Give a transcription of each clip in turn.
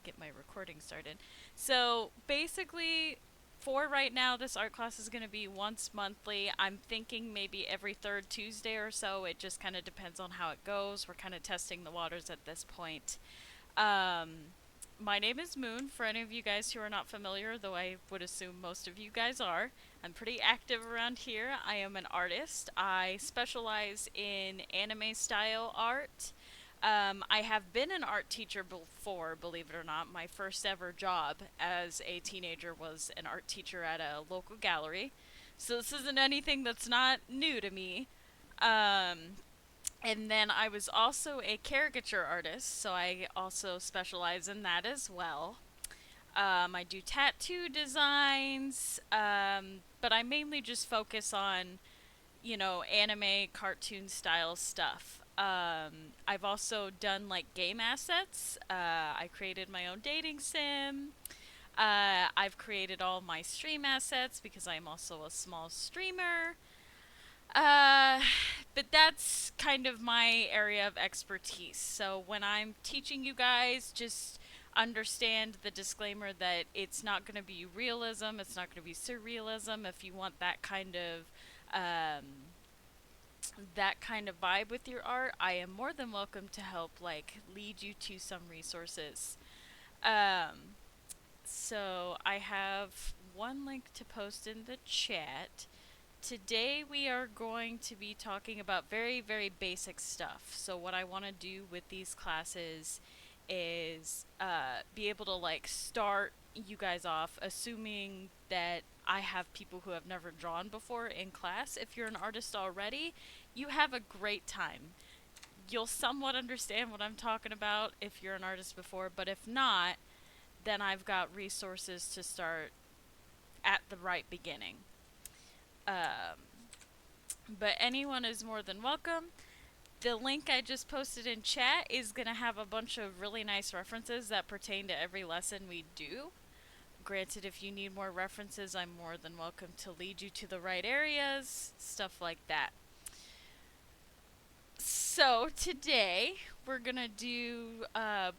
get my recording started. So basically, for right now, this art class is going to be once monthly. I'm thinking maybe every third Tuesday or so. It just kind of depends on how it goes. We're kind of testing the waters at this point. Um, my name is Moon, for any of you guys who are not familiar, though I would assume most of you guys are. I'm pretty active around here. I am an artist. I specialize in anime style art. I have been an art teacher before, believe it or not. My first ever job as a teenager was an art teacher at a local gallery. So this isn't anything that's not new to me. Um, and then I was also a caricature artist, so I also specialize in that as well. I do tattoo designs, but I mainly just focus on, anime, cartoon style stuff. I've also done like game assets. I created my own dating sim. I've created all my stream assets because I'm also a small streamer. Uh, but that's kind of my area of expertise. So when I'm teaching you guys, just understand the disclaimer that it's not going to be realism, it's not going to be surrealism. If you want um, that kind of vibe with your art, I am more than welcome to help like lead you to some resources. Um, so I have one link to post in the chat. Today we are going to be talking about very, very basic stuff. So what I want to do with these classes is be able to like start you guys off, assuming that I have people who have never drawn before in class. If you're an artist already, you have a great time. You'll somewhat understand what I'm talking about if you're an artist before, but if not, then I've got resources to start at the right beginning. Um, but anyone is more than welcome. The link I just posted in chat is going to have a bunch of really nice references that pertain to every lesson we do. Granted, if you need more references, I'm more than welcome to lead you to the right areas, stuff like that. So, today we're going to do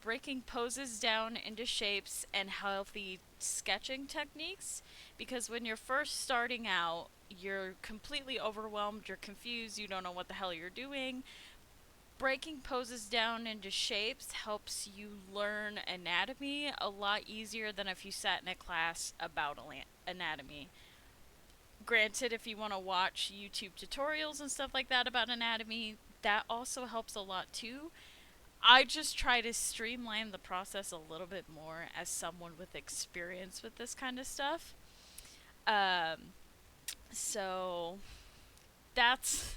breaking poses down into shapes and healthy sketching techniques. Because when you're first starting out, you're completely overwhelmed, you're confused, you don't know what the hell you're doing. Breaking poses down into shapes helps you learn anatomy a lot easier than if you sat in a class about anatomy. Granted, if you want to watch YouTube tutorials and stuff like that about anatomy, that also helps a lot too. I just try to streamline the process a little bit more as someone with experience with this kind of stuff. Um, so that's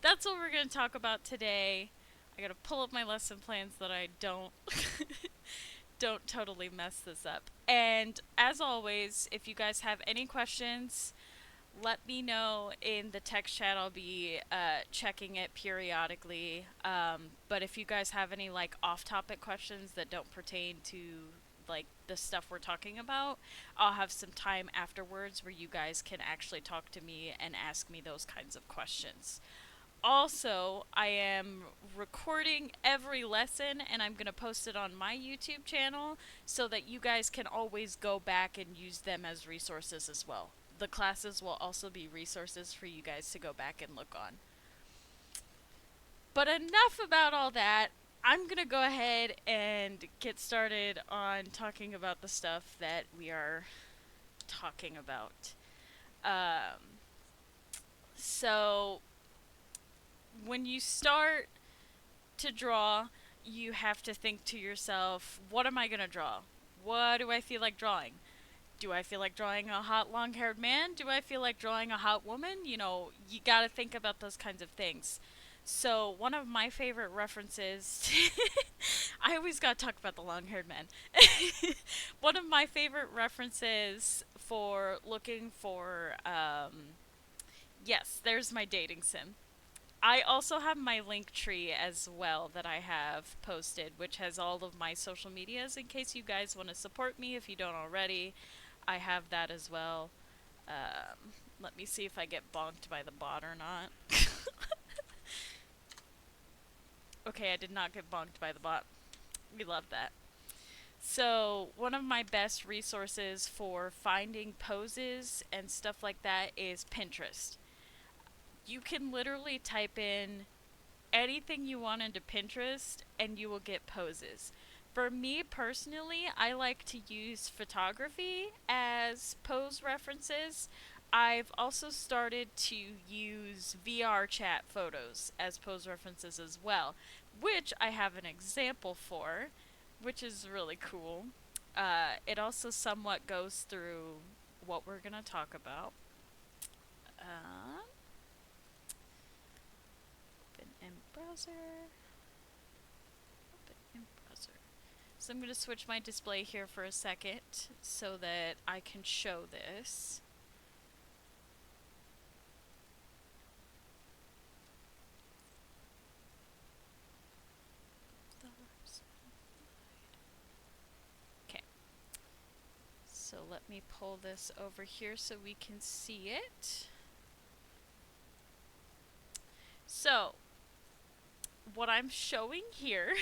that's what we're going to talk about today. I got to pull up my lesson plans that I don't don't totally mess this up. And as always, if you guys have any questions, let me know in the text chat. I'll be checking it periodically. But if you guys have any like off-topic questions that don't pertain to like the stuff we're talking about, I'll have some time afterwards where you guys can actually talk to me and ask me those kinds of questions. Also, I am recording every lesson and I'm going to post it on my YouTube channel so that you guys can always go back and use them as resources as well. The classes will also be resources for you guys to go back and look on. But enough about all that. I'm going to go ahead and get started on talking about the stuff that we are talking about. Um, so, when you start to draw, you have to think to yourself, what am I going to draw? What do I feel like drawing? Do I feel like drawing a hot long haired man? Do I feel like drawing a hot woman? You gotta think about those kinds of things. So, one of my favorite references, I always gotta talk about the long haired man. One of my favorite references for looking for, yes, there's my dating sim. I also have my link tree as well that I have posted, which has all of my social medias in case you guys want to support me if you don't already. I have that as well. Let me see if I get bonked by the bot or not. Okay, I did not get bonked by the bot. We love that. So, one of my best resources for finding poses and stuff like that is Pinterest. You can literally type in anything you want into Pinterest and you will get poses. For me personally, I like to use photography as pose references. I've also started to use VR chat photos as pose references as well, which I have an example for, which is really cool. It also somewhat goes through what we're going to talk about. Uh, Open in browser. Open in browser. So I'm going to switch my display here for a second so that I can show this. Okay, so let me pull this over here so we can see it. So, what I'm showing here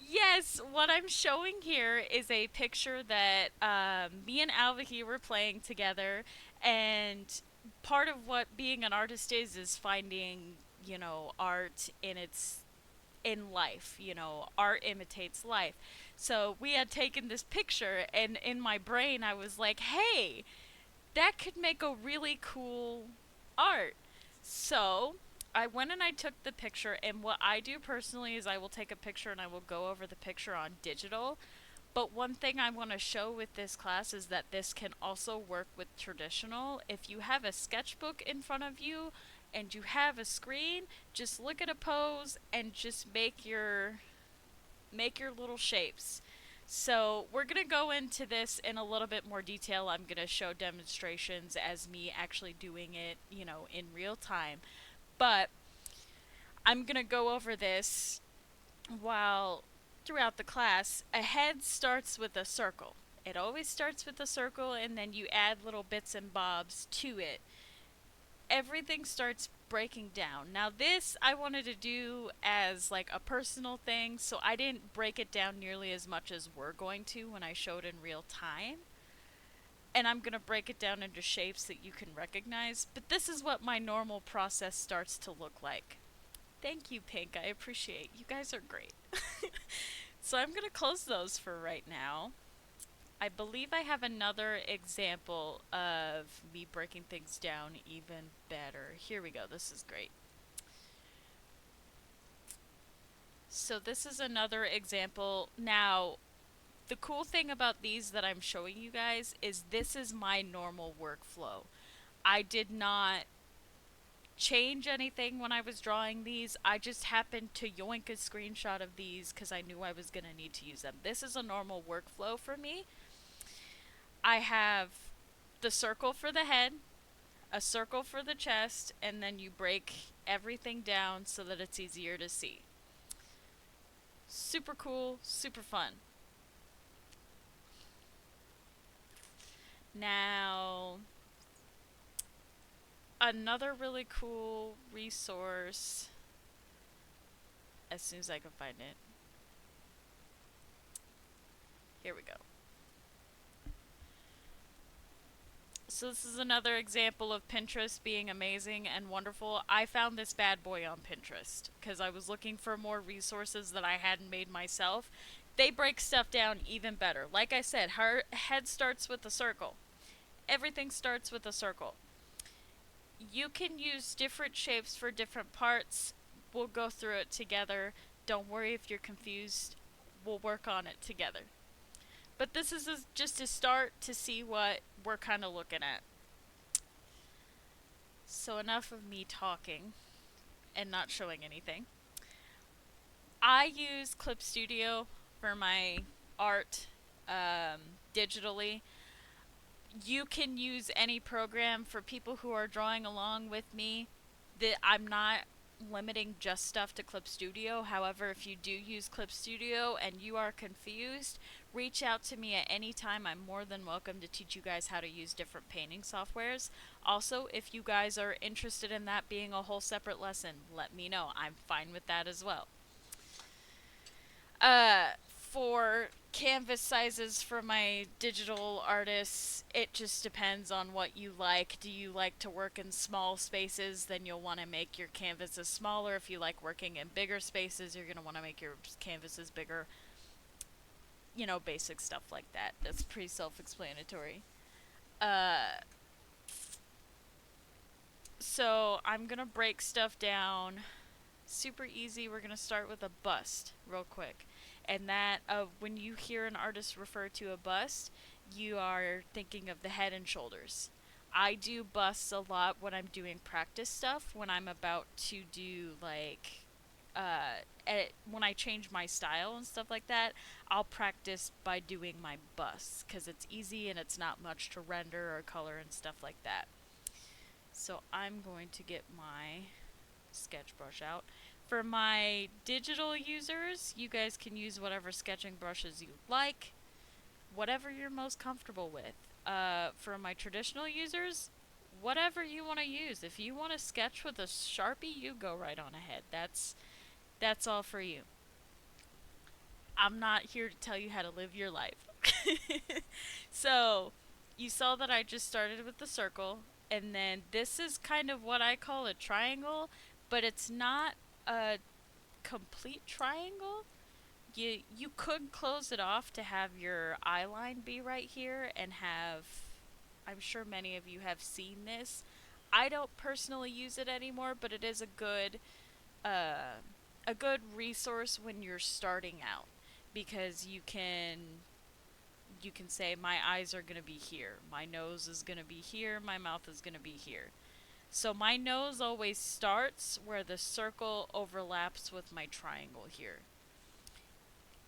yes, what I'm showing here is a picture that me and Alvahi were playing together, and part of what being an artist is finding, art in life. Art imitates life. So we had taken this picture, and in my brain, I was like, hey, that could make a really cool art. So I went and I took the picture, and what I do personally is I will take a picture and I will go over the picture on digital. But one thing I want to show with this class is that this can also work with traditional. If you have a sketchbook in front of you and you have a screen, just look at a pose and just make your little shapes. So we're going to go into this in a little bit more detail. I'm going to show demonstrations as me actually doing it, in real time. But I'm going to go over this while throughout the class. A head starts with a circle. It always starts with a circle, and then you add little bits and bobs to it. Everything starts breaking down. Now this I wanted to do as like a personal thing, so I didn't break it down nearly as much as we're going to when I showed in real time. And I'm going to break it down into shapes that you can recognize, but this is what my normal process starts to look like. Thank you, Pink. I appreciate. You guys are great. So I'm going to close those for right now. I believe I have another example of me breaking things down even better. Here we go. This is great. So this is another example. Now, the cool thing about these that I'm showing you guys is this is my normal workflow. I did not change anything when I was drawing these. I just happened to yoink a screenshot of these because I knew I was going to need to use them. This is a normal workflow for me. I have the circle for the head, a circle for the chest, and then you break everything down so that it's easier to see. Super cool, super fun. Now, another really cool resource, as soon as I can find it. Here we go. So this is another example of Pinterest being amazing and wonderful. I found this bad boy on Pinterest because I was looking for more resources that I hadn't made myself. They break stuff down even better. Like I said, her head starts with a circle. Everything starts with a circle. You can use different shapes for different parts. We'll go through it together. Don't worry if you're confused. We'll work on it together. But this is just a start to see what we're kind of looking at. So enough of me talking and not showing anything. I use Clip Studio for my art digitally. You can use any program for people who are drawing along with me. I'm not limiting just stuff to Clip Studio. However, if you do use Clip Studio and you are confused, reach out to me at any time. I'm more than welcome to teach you guys how to use different painting softwares. Also, if you guys are interested in that being a whole separate lesson, let me know. I'm fine with that as well. For canvas sizes for my digital artists, it just depends on what you like. Do you like to work in small spaces? Then you'll want to make your canvases smaller. If you like working in bigger spaces, you're going to want to make your canvases bigger. Basic stuff like that. That's pretty self explanatory. Uh, so I'm going to break stuff down super easy. We're going to start with a bust real quick. And that when you hear an artist refer to a bust, you are thinking of the head and shoulders. I do busts a lot when I'm doing practice stuff, when I'm about to do like when I change my style and stuff like that, I'll practice by doing my busts because it's easy and it's not much to render or color and stuff like that. So I'm going to get my sketch brush out. For my digital users, you guys can use whatever sketching brushes you like, whatever you're most comfortable with. For my traditional users, whatever you want to use. If you want to sketch with a Sharpie, you go right on ahead. That's all for you. I'm not here to tell you how to live your life. So, you saw that I just started with the circle, and then this is kind of what I call a triangle, but it's not a complete triangle. You could close it off to have your eye line be right here and have, I'm sure many of you have seen this. I don't personally use it anymore, but it is uh, a good resource when you're starting out because you can say my eyes are going to be here, my nose is going to be here, my mouth is going to be here. So my nose always starts where the circle overlaps with my triangle here.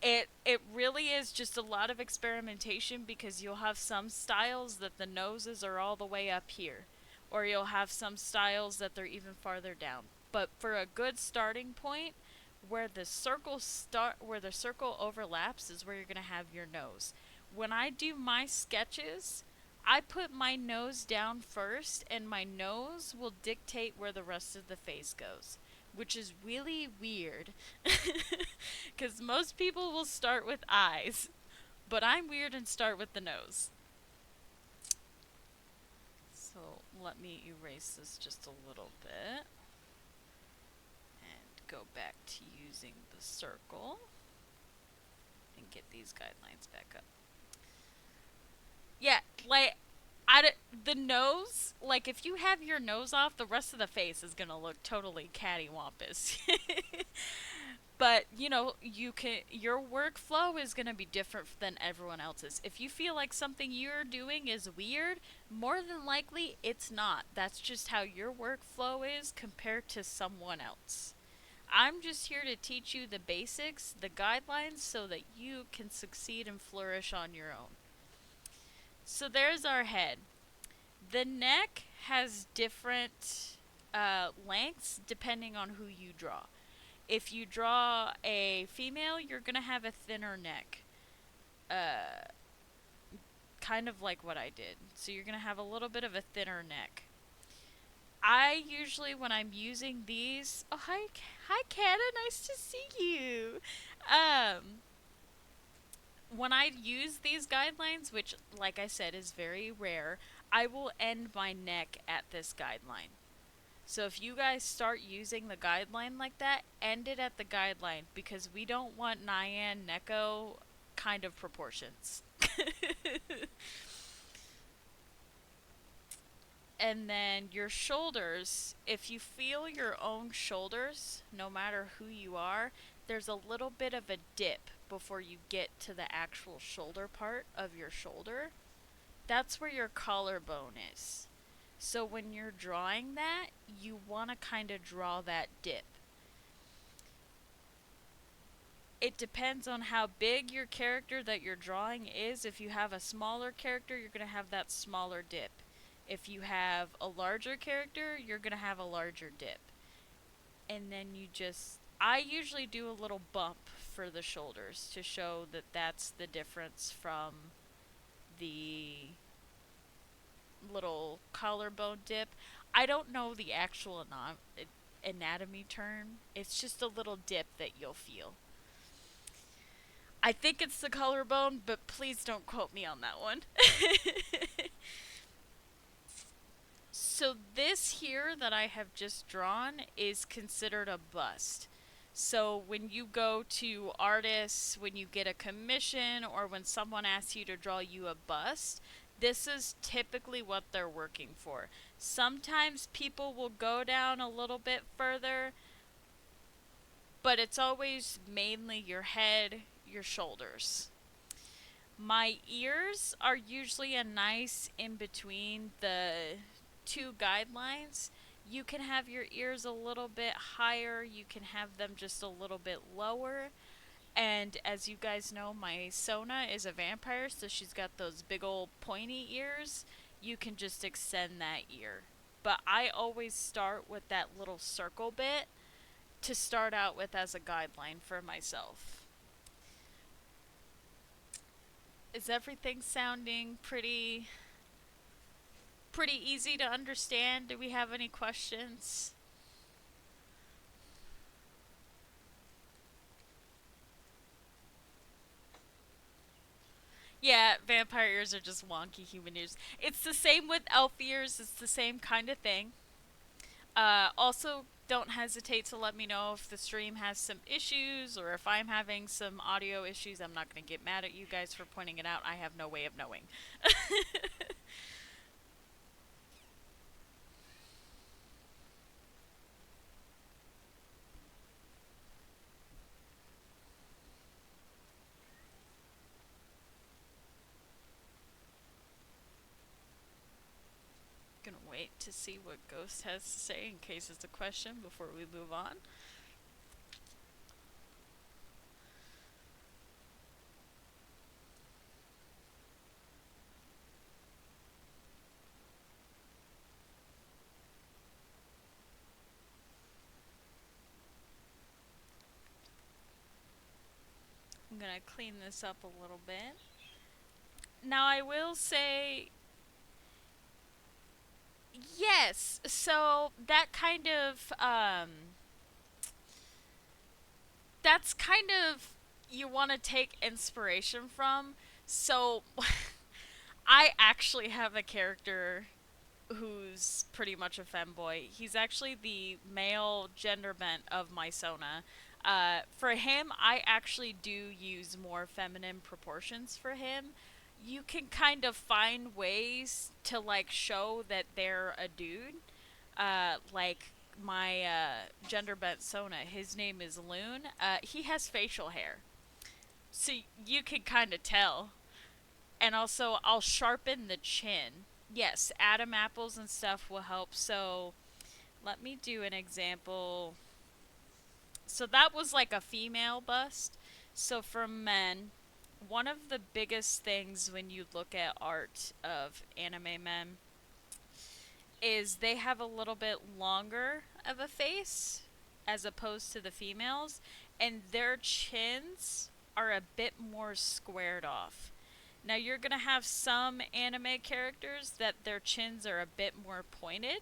It really is just a lot of experimentation because you'll have some styles that the noses are all the way up here, or you'll have some styles that they're even farther down. But for a good starting point, where the circle overlaps is where you're going to have your nose. When I do my sketches, I put my nose down first and my nose will dictate where the rest of the face goes, which is really weird because most people will start with eyes, but I'm weird and start with the nose. So let me erase this just a little bit and go back to using the circle and get these guidelines back up. Yeah, like the nose, like if you have your nose off, the rest of the face is gonna look totally cattywampus. But your workflow is gonna be different than everyone else's. If you feel like something you're doing is weird, more than likely it's not. That's just how your workflow is compared to someone else. I'm just here to teach you the basics, the guidelines, so that you can succeed and flourish on your own. So there's our head. The neck has different lengths depending on who you draw. If you draw a female, you're going to have a thinner neck. Kind of like what I did. So you're going to have a little bit of a thinner neck. I usually, when I'm using these... Oh, hi, Kata. Nice to see you. When I use these guidelines, which, like I said, is very rare, I will end my neck at this guideline. So if you guys start using the guideline like that, end it at the guideline because we don't want Nyan Neko kind of proportions. And then your shoulders, if you feel your own shoulders, no matter who you are, there's a little bit of a dip before you get to the actual shoulder part of your shoulder. That's where your collarbone is. So when you're drawing that, you want to kind of draw that dip. It depends on how big your character that you're drawing is. If you have a smaller character, you're going to have that smaller dip. If you have a larger character, you're going to have a larger dip. And then I usually do a little bump for the shoulders to show that that's the difference from the little collarbone dip. I don't know the actual anatomy term. It's just a little dip that you'll feel. I think it's the collarbone, but please don't quote me on that one. So this here that I have just drawn is considered a bust. So when you go to artists, when you get a commission, or when someone asks you to draw you a bust, this is typically what they're working for. Sometimes people will go down a little bit further, but it's always mainly your head, your shoulders. My ears are usually a nice in between the two guidelines. You can have your ears a little bit higher, you can have them just a little bit lower. And as you guys know, my Sona is a vampire, so she's got those big old pointy ears. You can just extend that ear. But I always start with that little circle bit to start out with as a guideline for myself. Is everything sounding pretty easy to understand? Do we have any questions? Yeah, vampire ears are just wonky human ears. It's the same with elf ears, it's the same kind of thing. Also, don't hesitate to let me know if the stream has some issues or if I'm having some audio issues. I'm not going to get mad at you guys for pointing it out. I have no way of knowing. Gonna wait to see what Ghost has to say in case it's a question before we move on. I'm gonna clean this up a little bit. Now I will say yes. So that's kind of you want to take inspiration from. So I actually have a character who's pretty much a femboy. He's actually the male gender bent of my Sona. For him, I actually do use more feminine proportions for him. You can kind of find ways to like show that they're a dude. Like my gender bent Sona, his name is Loon. He has facial hair, so you can kind of tell. And also, I'll sharpen the chin. Yes, Adam apples and stuff will help. So let me do an example. So that was like a female bust. So for men, one of the biggest things when you look at art of anime men is they have a little bit longer of a face as opposed to the females, and their chins are a bit more squared off. Now you're going to have some anime characters that their chins are a bit more pointed,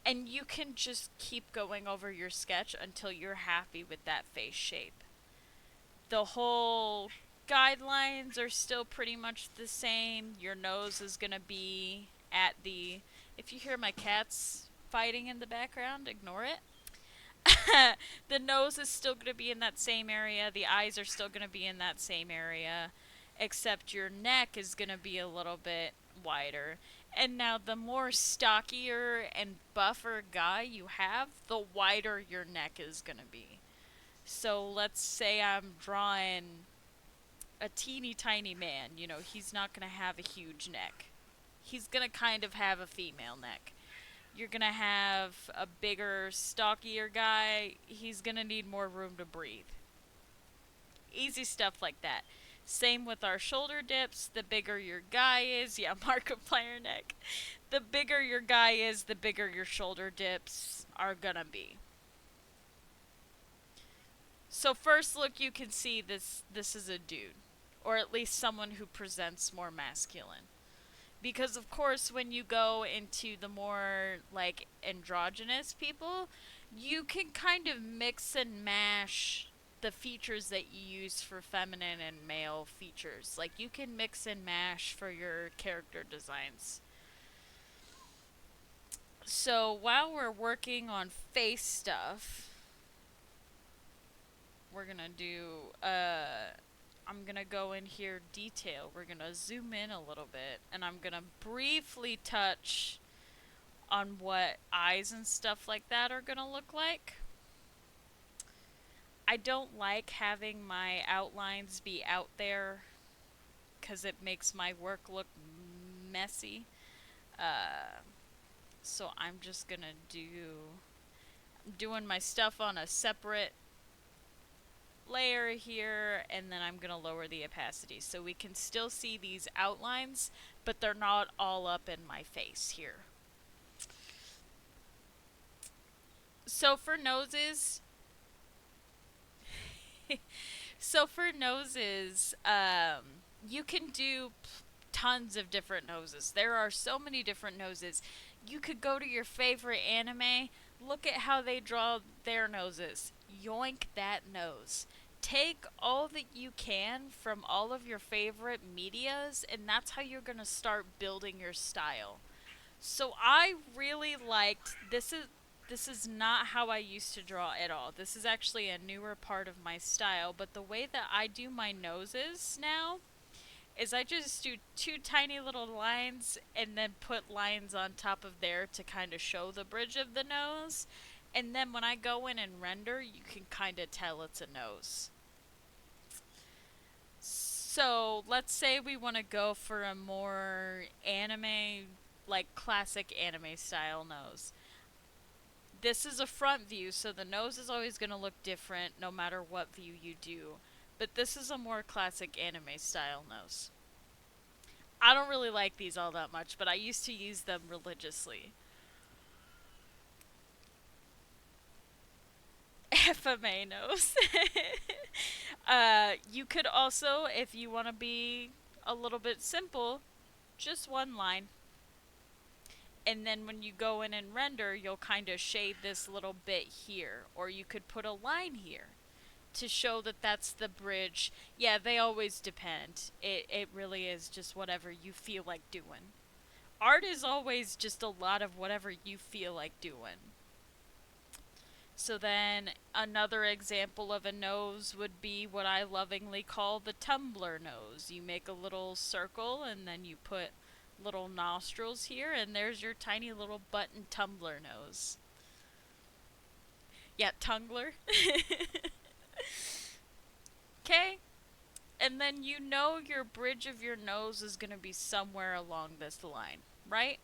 and you can just keep going over your sketch until you're happy with that face shape. The whole guidelines are still pretty much the same. Your nose is going to be at the. If you hear my cats fighting in the background, ignore it. The nose is still going to be in that same area. The eyes are still going to be in that same area. Except your neck is going to be a little bit wider. And now, the more stockier and buffer guy you have, the wider your neck is going to be. So let's say I'm drawing a teeny tiny man. You know, he's not going to have a huge neck. He's going to kind of have a female neck. You're going to have a bigger, stockier guy. He's going to need more room to breathe. Easy stuff like that. Same with our shoulder dips. The bigger your guy is, yeah, Markiplier neck. The bigger your guy is, the bigger your shoulder dips are gonna be. So first look, you can see this is a dude, or at least someone who presents more masculine. Because of course, when you go into the more like androgynous people, you can kind of mix and mash the features that you use for feminine and male features. Like you can mix and mash for your character designs. So while we're working on face stuff, we're gonna do I'm gonna go in here detail. We're gonna zoom in a little bit and I'm gonna briefly touch on what eyes and stuff like that are gonna look like. I don't like having my outlines be out there because it makes my work look messy. Uh, so I'm just gonna doing my stuff on a separate layer here, and then I'm gonna lower the opacity so we can still see these outlines, but they're not all up in my face here. So for noses, you can do tons of different noses. There are so many different noses. You could go to your favorite anime, look at how they draw their noses. Yoink that nose. Take all that you can from all of your favorite medias, and that's how you're going to start building your style. So I really liked this is not how I used to draw at all. This is actually a newer part of my style, but the way that I do my noses now is I just do two tiny little lines and then put lines on top of there to kind of show the bridge of the nose. And then when I go in and render, you can kind of tell it's a nose. So let's say we want to go for a more anime, like classic anime style nose. This is a front view, so the nose is always going to look different no matter what view you do. But this is a more classic anime style nose. I don't really like these all that much, but I used to use them religiously. FMA nose. You could also, if you want to be a little bit simple, just one line. And then when you go in and render, you'll kind of shade this little bit here. Or you could put a line here to show that that's the bridge. Yeah, they always depend. It really is just whatever you feel like doing. Art is always just a lot of whatever you feel like doing. So then another example of a nose would be what I lovingly call the tumbler nose. You make a little circle and then you put little nostrils here and there's your tiny little button tumbler nose. Yeah, tungler. Okay? And then you know your bridge of your nose is going to be somewhere along this line, right?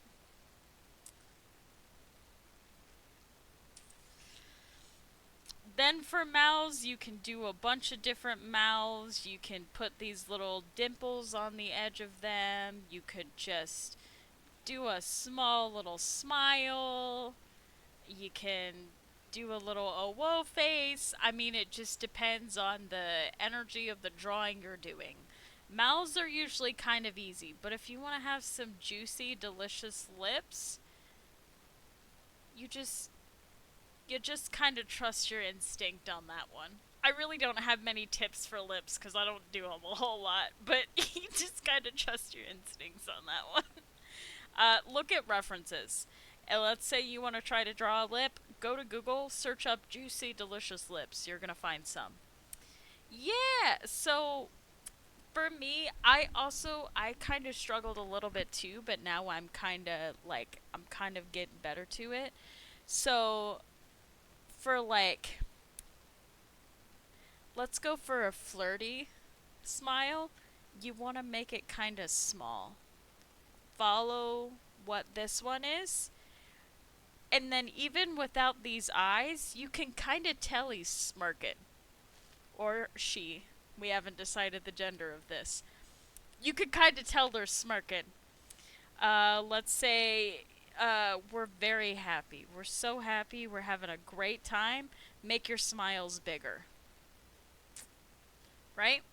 Then for mouths, you can do a bunch of different mouths. You can put these little dimples on the edge of them. You could just do a small little smile. You can do a little oh whoa face. I mean, it just depends on the energy of the drawing you're doing. Mouths are usually kind of easy, but if you want to have some juicy, delicious lips, you just you just kind of trust your instinct on that one. I really don't have many tips for lips because I don't do them a whole lot, but you just kind of trust your instincts on that one. Look at references. And let's say you want to try to draw a lip, go to Google, search up juicy, delicious lips. You're going to find some. Yeah, so for me, I kind of struggled a little bit too, but now I'm kind of getting better to it. So for like, let's go for a flirty smile. You want to make it kind of small. Follow what this one is. And then even without these eyes, you can kind of tell he's smirking. Or she. We haven't decided the gender of this. You could kind of tell they're smirking. Let's say we're very happy. We're so happy. We're having a great time. Make your smiles bigger. Right?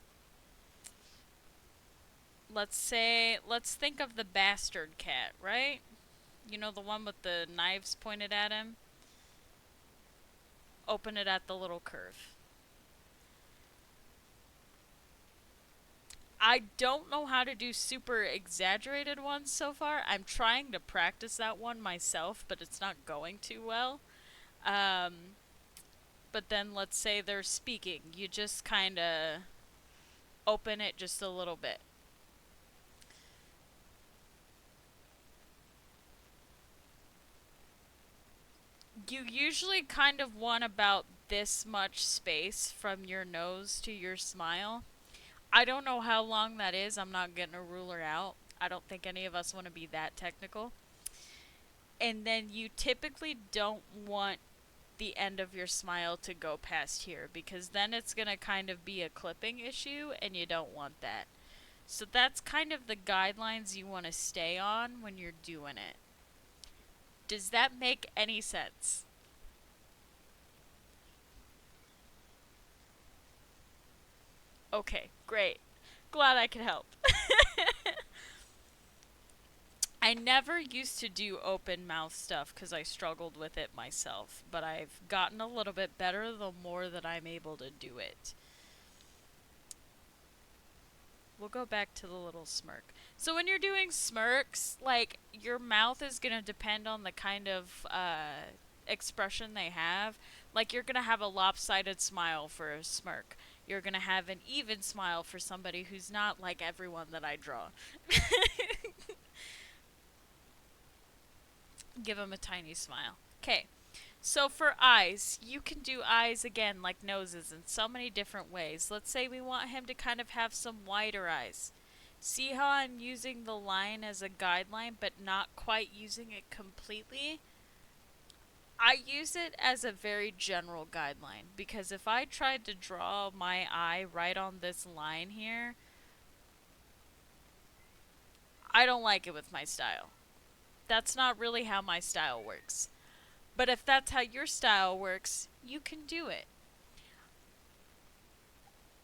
Let's think of the bastard cat, right? You know, the one with the knives pointed at him? Open it at the little curve. I don't know how to do super exaggerated ones so far. I'm trying to practice that one myself, but it's not going too well. Um, but then let's say they're speaking. You just kind of open it just a little bit. You usually kind of want about this much space from your nose to your smile. I don't know how long that is. I'm not getting a ruler out. I don't think any of us want to be that technical. And then you typically don't want the end of your smile to go past here because then it's going to kind of be a clipping issue and you don't want that. So that's kind of the guidelines you want to stay on when you're doing it. Does that make any sense? Okay, great. Glad I could help. I never used to do open mouth stuff because I struggled with it myself, but I've gotten a little bit better the more that I'm able to do it. We'll go back to the little smirk. So when you're doing smirks, like your mouth is gonna depend on the kind of expression they have. Like you're gonna have a lopsided smile for a smirk. You're gonna have an even smile for somebody who's not like everyone that I draw. Give them a tiny smile. Okay. So for eyes, you can do eyes again like noses in so many different ways. Let's say we want him to kind of have some wider eyes. See how I'm using the line as a guideline but not quite using it completely? I use it as a very general guideline because if I tried to draw my eye right on this line here, I don't like it with my style. That's not really how my style works. But if that's how your style works, you can do it.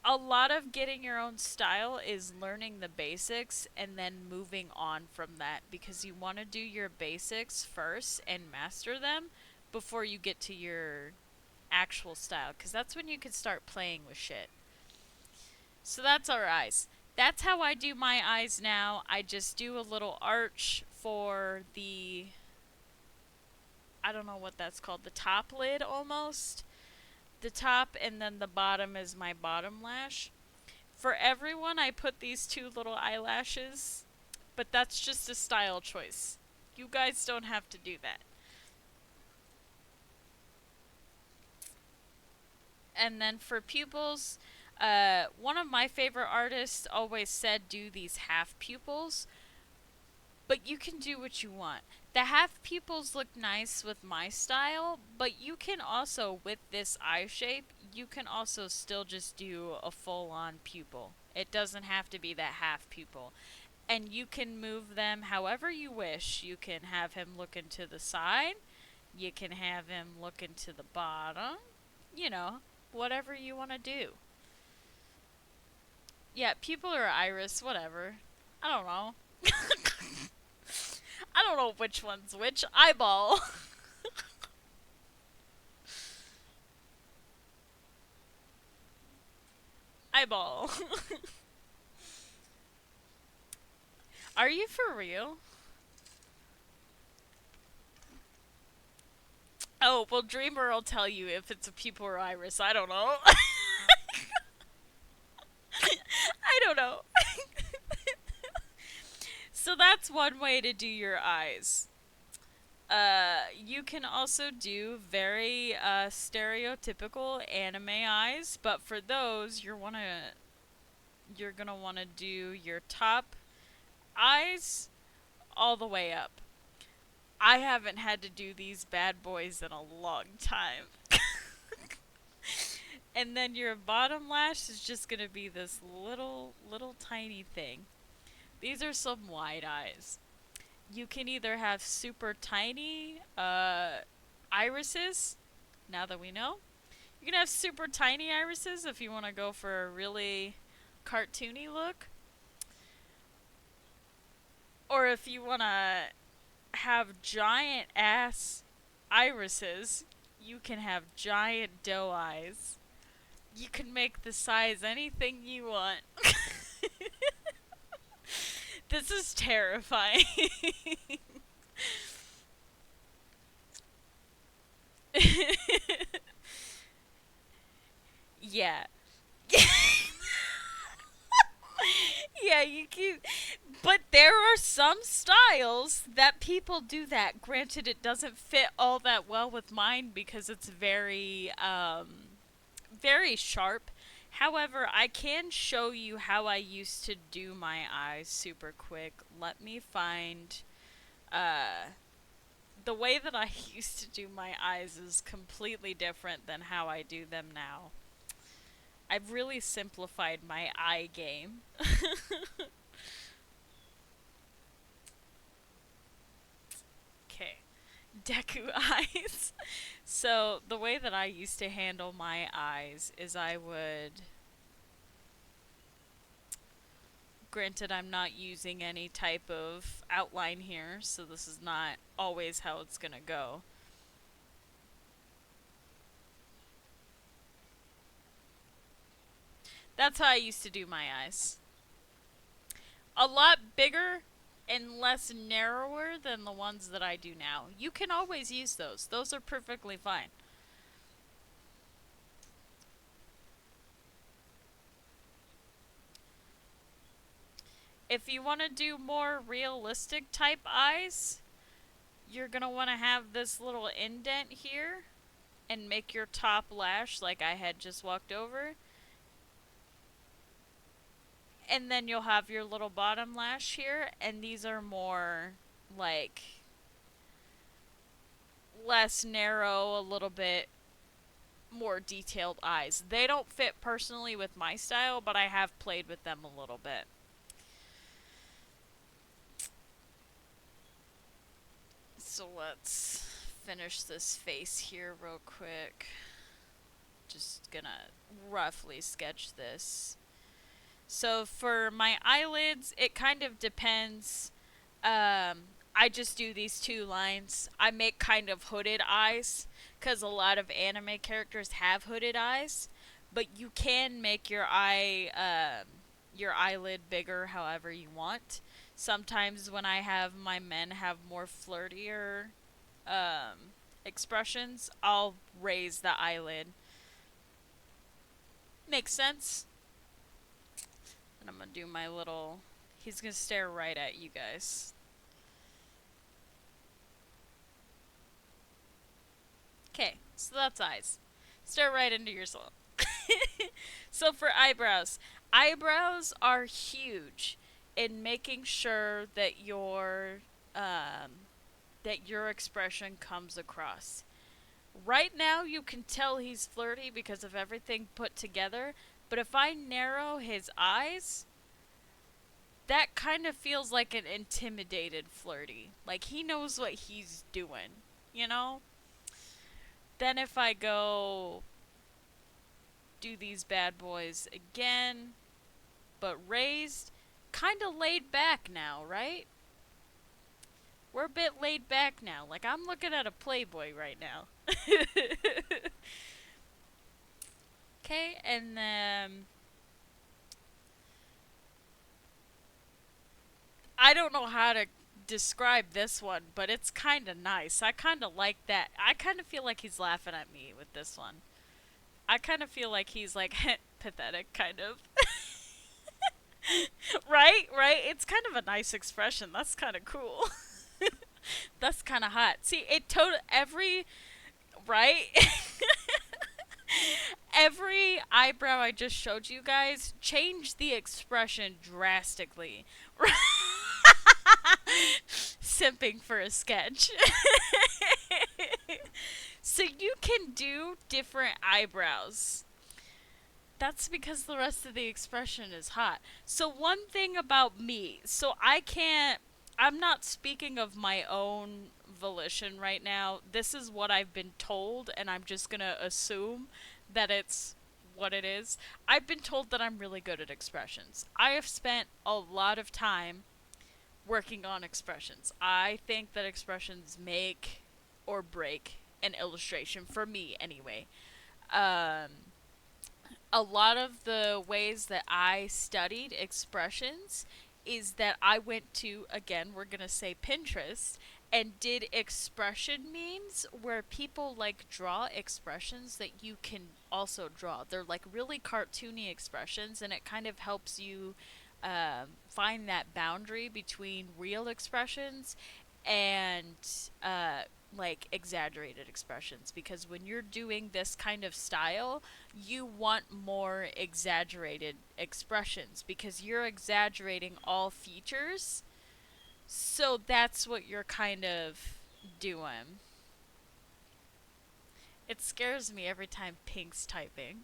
A lot of getting your own style is learning the basics and then moving on from that because you want to do your basics first and master them before you get to your actual style because that's when you can start playing with shit. So that's our eyes. That's how I do my eyes now. I just do a little arch for the, I don't know what that's called, the top lid almost. The top and then the bottom is my bottom lash. For everyone, I put these two little eyelashes, but that's just a style choice. You guys don't have to do that. And then for pupils, one of my favorite artists always said do these half pupils, but you can do what you want. The half pupils look nice with my style, but you can also, with this eye shape, you can also still just do a full on pupil. It doesn't have to be that half pupil. And you can move them however you wish. You can have him look into the side, you can have him look into the bottom, you know, whatever you want to do. Yeah, pupil or iris, whatever. I don't know. I don't know which one's which. Eyeball. Eyeball. Are you for real? Oh, well, Dreamer will tell you if it's a pupil or iris. I don't know. I don't know. So that's one way to do your eyes. You can also do very stereotypical anime eyes, but for those, you're gonna wanna do your top eyes all the way up. I haven't had to do these bad boys in a long time. And then your bottom lash is just gonna be this little tiny thing. These are some wide eyes. You can either have super tiny irises, now that we know. You can have super tiny irises if you want to go for a really cartoony look. Or if you want to have giant ass irises, you can have giant doe eyes. You can make the size anything you want. This is terrifying. Yeah. Yeah, you keep. But there are some styles that people do that. Granted, it doesn't fit all that well with mine because it's very sharp. However, I can show you how I used to do my eyes super quick. Let me find. Uh, the way that I used to do my eyes is completely different than how I do them now. I've really simplified my eye game. Okay. Deku eyes. So, the way that I used to handle my eyes is I would. Granted, I'm not using any type of outline here, so this is not always how it's gonna go. That's how I used to do my eyes. A lot bigger and less narrower than the ones that I do now. You can always use those. Those are perfectly fine. If you want to do more realistic type eyes, you're going to want to have this little indent here and make your top lash like I had just walked over. And then you'll have your little bottom lash here, and these are more like less narrow, a little bit more detailed eyes. They don't fit personally with my style, but I have played with them a little bit. So let's finish this face here real quick. Just gonna roughly sketch this. So for my eyelids, it kind of depends. I just do these two lines. I make kind of hooded eyes because a lot of anime characters have hooded eyes, but you can make your eyelid bigger however you want. Sometimes when I have my men have more flirtier expressions, I'll raise the eyelid. Makes sense? And I'm gonna do my little. He's gonna stare right at you guys. Okay, so that's eyes. Stare right into your soul. So for eyebrows, eyebrows are huge in making sure that your expression comes across. Right now, you can tell he's flirty because of everything put together, but if I narrow his eyes, that kind of feels like an intimidated flirty. Like he knows what he's doing, you know? Then if I go do these bad boys again, but raised, kind of laid back now, right? We're a bit laid back now. Like I'm looking at a Playboy right now. Okay, and then I don't know how to describe this one, but it's kind of nice. I kind of like that. I kind of feel like he's laughing at me with this one. I kind of feel like he's like pathetic, kind of. Right? Right? It's kind of a nice expression. That's kind of cool. That's kind of hot. See, it total every right? Every eyebrow I just showed you guys changed the expression drastically. Simping for a sketch. So you can do different eyebrows. That's because the rest of the expression is hot. So one thing about me, so I'm not speaking of my own volition right now. This is what I've been told, and I'm just gonna assume that it's what it is. I've been told that I'm really good at expressions. I have spent a lot of time working on expressions. I think that expressions make or break an illustration, for me anyway. Um, a lot of the ways that I studied expressions is that I went to, again, we're gonna say Pinterest, and did expression memes where people like draw expressions that you can also draw. They're like really cartoony expressions, and it kind of helps you find that boundary between real expressions and uh, like exaggerated expressions, because when you're doing this kind of style, you want more exaggerated expressions because you're exaggerating all features. So that's what you're kind of doing. It scares me every time Pink's typing.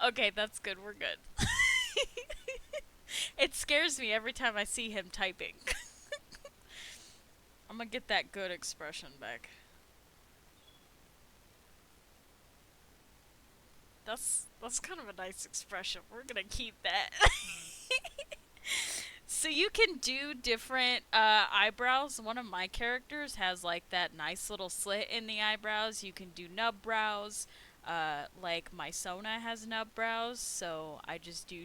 Okay, that's good. We're good. It scares me every time I see him typing. I'm gonna get that good expression back. That's kind of a nice expression. We're gonna keep that. So you can do different eyebrows. One of my characters has like that nice little slit in the eyebrows. You can do nub brows. Like my Sona has nub brows, so I just do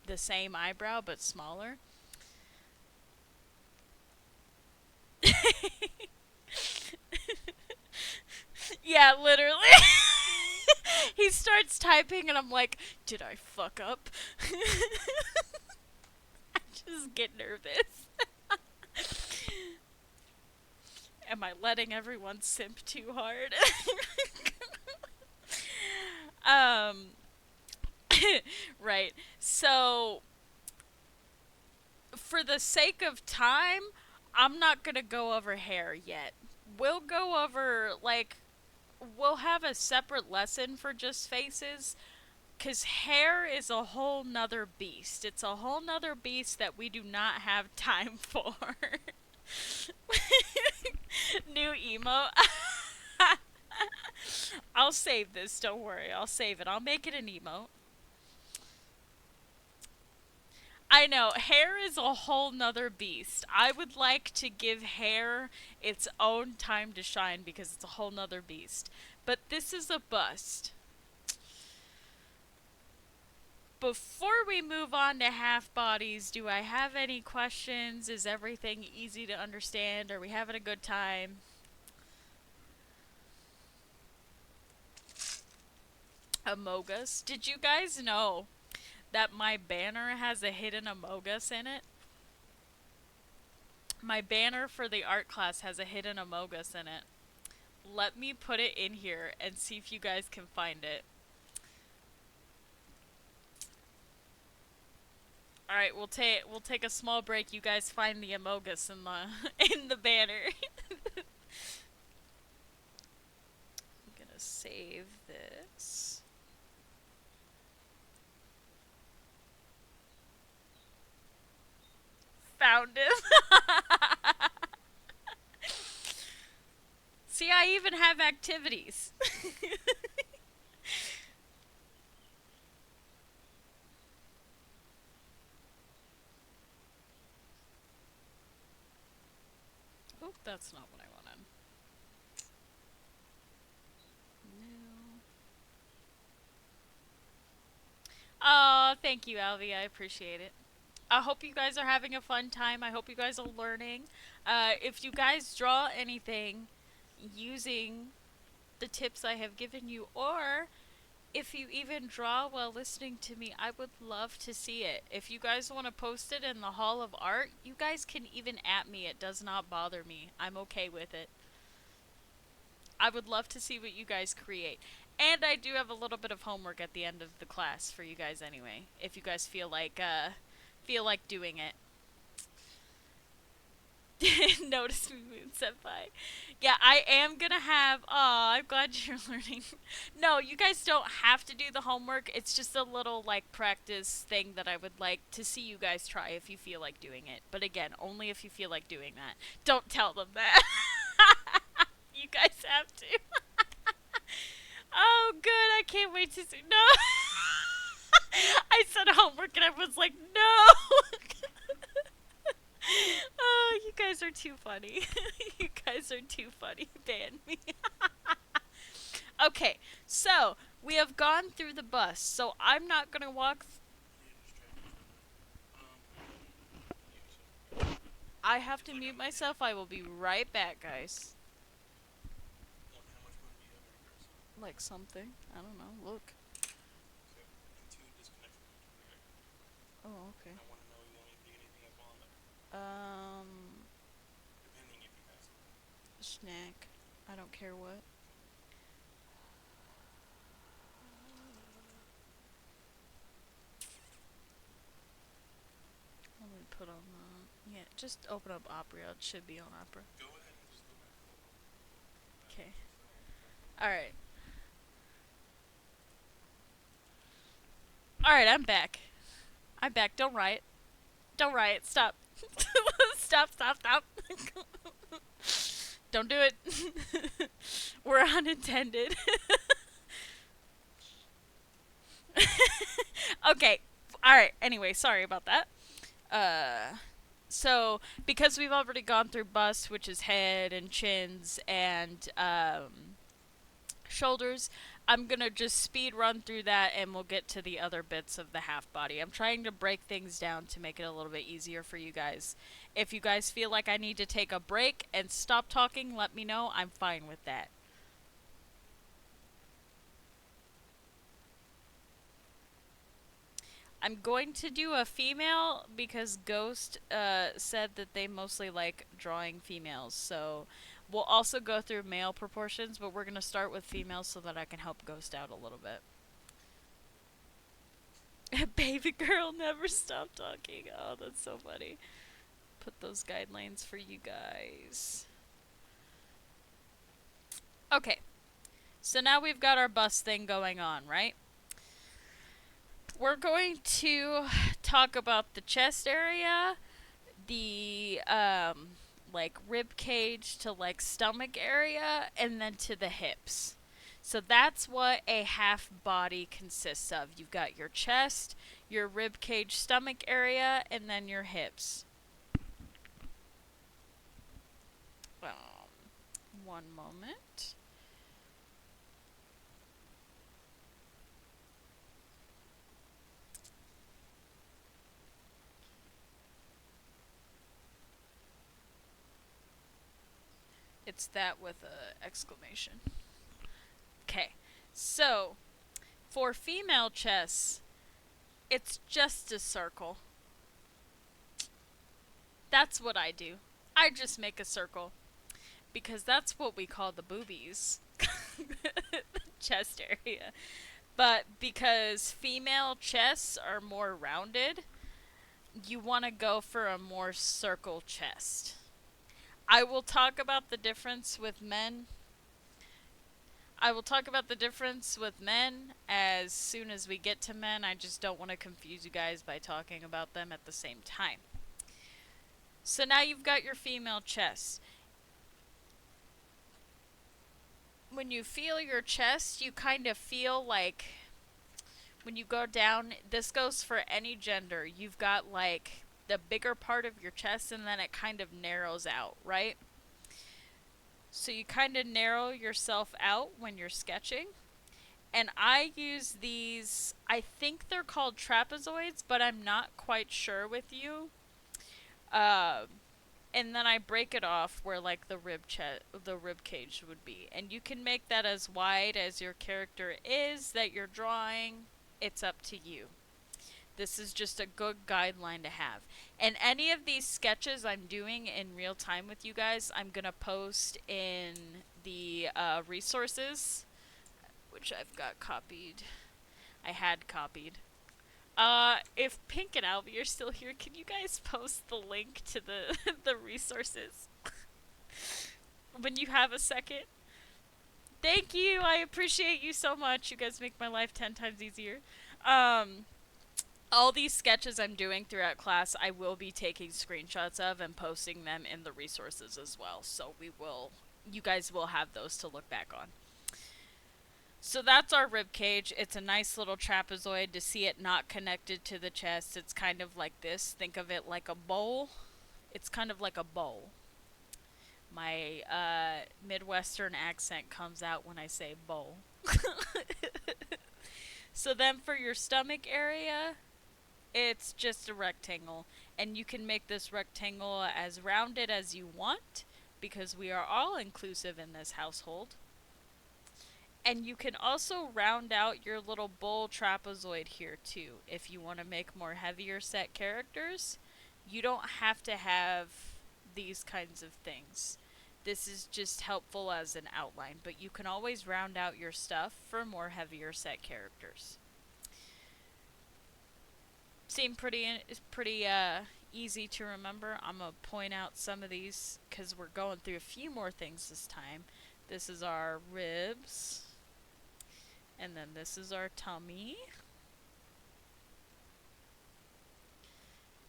the same eyebrow but smaller. Yeah, literally. He starts typing and I'm like, did I fuck up? I just get nervous. Am I letting everyone simp too hard? um, right. So, for the sake of time, I'm not gonna go over hair yet. We'll go over, like, we'll have a separate lesson for just faces, because hair is a whole nother beast. It's a whole nother beast that we do not have time for. New emo. I'll save this, don't worry. I'll save it. I'll make it an emo. I know, hair is a whole nother beast. I would like to give hair its own time to shine because it's a whole nother beast. But this is a bust. Before we move on to half bodies, do I have any questions? Is everything easy to understand? Are we having a good time? Amogus. Did you guys know that my banner has a hidden Amogus in it? My banner for the art class has a hidden Amogus in it. Let me put it in here and see if you guys can find it. All right, we'll take a small break. You guys find the Amogus in the in the banner. I'm gonna save this. Found him. See, I even have activities. Oh, that's not what I wanted. No. Oh, thank you, Alvi. I appreciate it. I hope you guys are having a fun time. I hope you guys are learning. If you guys draw anything using the tips I have given you, or if you even draw while listening to me, I would love to see it. If you guys want to post it in the Hall of Art, you guys can even at me. It does not bother me. I'm okay with it. I would love to see what you guys create. And I do have a little bit of homework at the end of the class for you guys anyway, if you guys feel like doing it. Notice me, Moon Senpai. Yeah, I am gonna have. Aw, I'm glad you're learning. No, you guys don't have to do the homework. It's just a little, like, practice thing that I would like to see you guys try if you feel like doing it. But again, only if you feel like doing that. Don't tell them that. You guys have to. Oh, good. I can't wait to see. No. I said homework and I was like, no. Oh, you guys are too funny. You guys are too funny. Ban me. Okay, so we have gone through the bus. So I'm not going to walk. I have to mute myself. I will be right back, guys. Like something. I don't know. Look. Oh, okay. Um, snack. I don't care what. Let me put on the. Yeah, just open up Opera. It should be on Opera. Okay. Alright. Alright, I'm back. I'm back. Don't riot. Don't riot. Stop. Stop, stop, stop. Don't do it. We're unintended. Okay. Alright, anyway, sorry about that. So, because we've already gone through bust, which is head and chins and shoulders, I'm gonna just speed run through that and we'll get to the other bits of the half body. I'm trying to break things down to make it a little bit easier for you guys. If you guys feel like I need to take a break and stop talking, let me know. I'm fine with that. I'm going to do a female because Ghost said that they mostly like drawing females. So we'll also go through male proportions, but we're going to start with females so that I can help Ghost out a little bit. Baby girl never stopped talking. Oh, that's so funny. Put those guidelines for you guys. Okay. So now we've got our bust thing going on, right? We're going to talk about the chest area, the like rib cage to like stomach area, and then to the hips. So that's what a half body consists of. You've got your chest, your rib cage, stomach area, and then your hips. One moment. It's that with a exclamation. Okay, so for female chests, it's just a circle. That's what I do. I just make a circle. Because that's what we call the boobies. Chest area. But because female chests are more rounded, you want to go for a more circle chest. I will talk about the difference with men. I will talk about the difference with men as soon as we get to men. I just don't want to confuse you guys by talking about them at the same time. So now you've got your female chest. When you feel your chest, you kind of feel like when you go down, this goes for any gender, you've got like the bigger part of your chest and then it kind of narrows out, right? So you kind of narrow yourself out when you're sketching. And I use these, I think they're called trapezoids, but I'm not quite sure with you. And then I break it off where like the rib cage would be. And you can make that as wide as your character is that you're drawing. It's up to you. This is just a good guideline to have. And any of these sketches I'm doing in real time with you guys, I'm going to post in the resources, which I've got copied. I had copied. If Pink and Albie are still here, can you guys post the link to the the resources when you have a second? Thank you. I appreciate you so much. You guys make my life 10 times easier. All these sketches I'm doing throughout class, I will be taking screenshots of and posting them in the resources as well. So you guys will have those to look back on. So that's our rib cage. It's a nice little trapezoid. To see it not connected to the chest, it's kind of like this. Think of it like a bowl. It's kind of like a bowl. My Midwestern accent comes out when I say bowl. So then for your stomach area, It's just a rectangle, and you can make this rectangle as rounded as you want because we are all inclusive in this household. And you can also round out your little bowl trapezoid here too if you want to make more heavier set characters. You don't have to have these kinds of things. This is just helpful as an outline, but you can always round out your stuff for more heavier set characters. Seem pretty easy to remember. I'm gonna point out some of these because we're going through a few more things this time. This is our ribs, and then this is our tummy.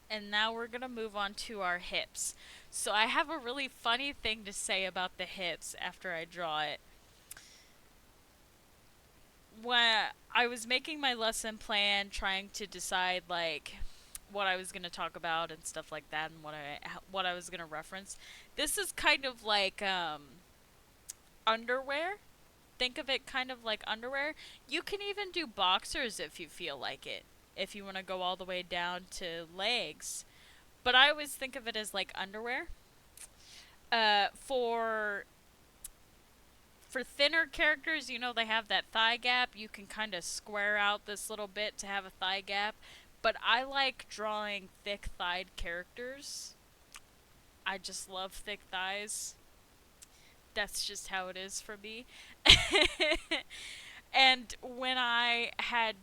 And now we're gonna move on to our hips. So I have a really funny thing to say about the hips after I draw it. When I was making my lesson plan, trying to decide like what I was gonna talk about and stuff like that, and what I was gonna reference, this is kind of like underwear. Think of it kind of like underwear. You can even do boxers if you feel like it. If you want to go all the way down to legs, but I always think of it as like underwear. For thinner characters, you know, they have that thigh gap. You can kind of square out this little bit to have a thigh gap. But I like drawing thick thighed characters. I just love thick thighs. That's just how it is for me. And when I had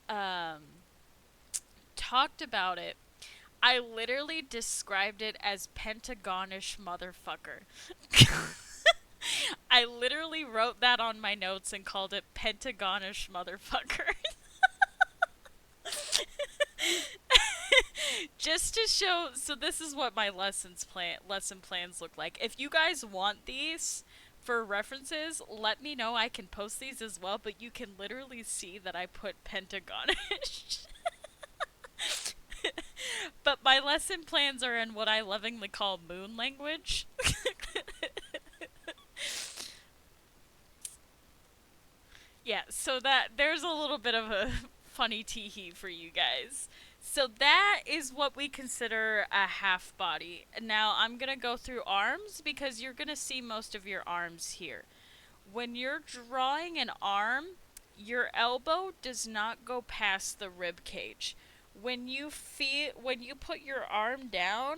um, talked about it, I literally described it as pentagonish motherfucker. I literally wrote that on my notes and called it pentagonish motherfucker. Just to show, so this is what my lesson plans look like. If you guys want these for references, let me know. I can post these as well, but you can literally see that I put pentagonish. But my lesson plans are in what I lovingly call moon language. Yeah, so that there's a little bit of a funny tee-hee for you guys. So that is what we consider a half body. Now I'm gonna go through arms because you're gonna see most of your arms here. When you're drawing an arm, your elbow does not go past the rib cage. When you put your arm down,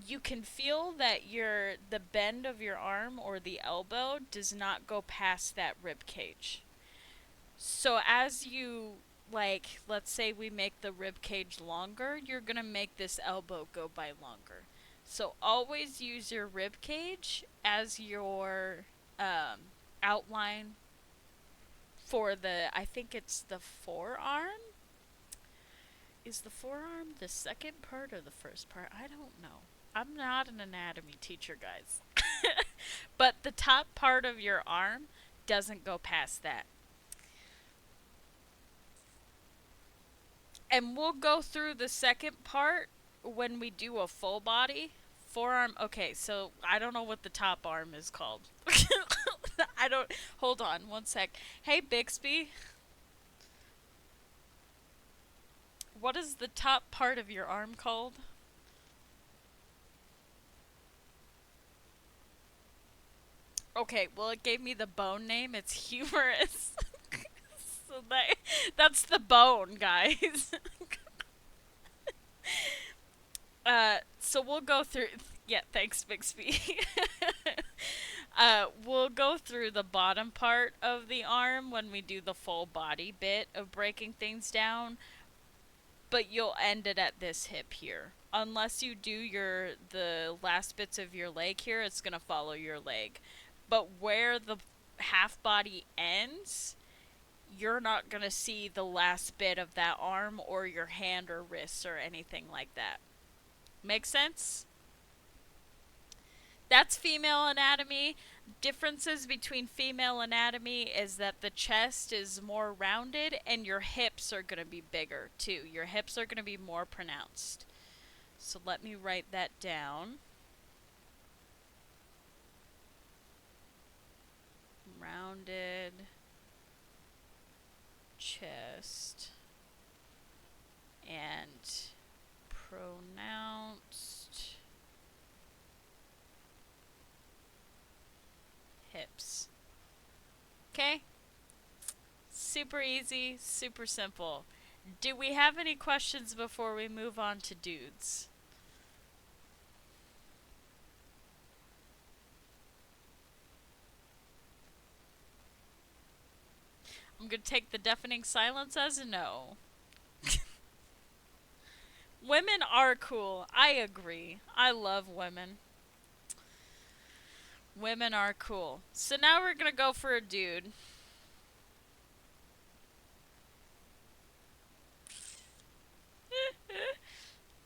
you can feel that the bend of your arm or the elbow does not go past that rib cage. So as you, like, let's say we make the rib cage longer, you're going to make this elbow go by longer. So always use your rib cage as your outline for I think it's the forearm. Is the forearm the second part or the first part? I don't know. I'm not an anatomy teacher, guys. But the top part of your arm doesn't go past that. And we'll go through the second part when we do a full body. Forearm, okay, so I don't know what the top arm is called. I don't, hold on one sec. Hey, Bixby. What is the top part of your arm called? Okay, well, it gave me the bone name. It's humerus. So that's the bone, guys. So we'll go through. Yeah, thanks, Bixby. We'll go through the bottom part of the arm when we do the full body bit of breaking things down, but you'll end it at this hip here. Unless you do the last bits of your leg here, it's gonna follow your leg. But where the half body ends, you're not gonna see the last bit of that arm or your hand or wrist or anything like that. Make sense? That's female anatomy. Differences between female anatomy is that the chest is more rounded and your hips are going to be bigger too. Your hips are going to be more pronounced. So let me write that down. Rounded chest super easy, super simple. Do we have any questions before we move on to dudes? I'm gonna take the deafening silence as a no. Women are cool. I agree. I love women. Women are cool. So now we're gonna go for a dude.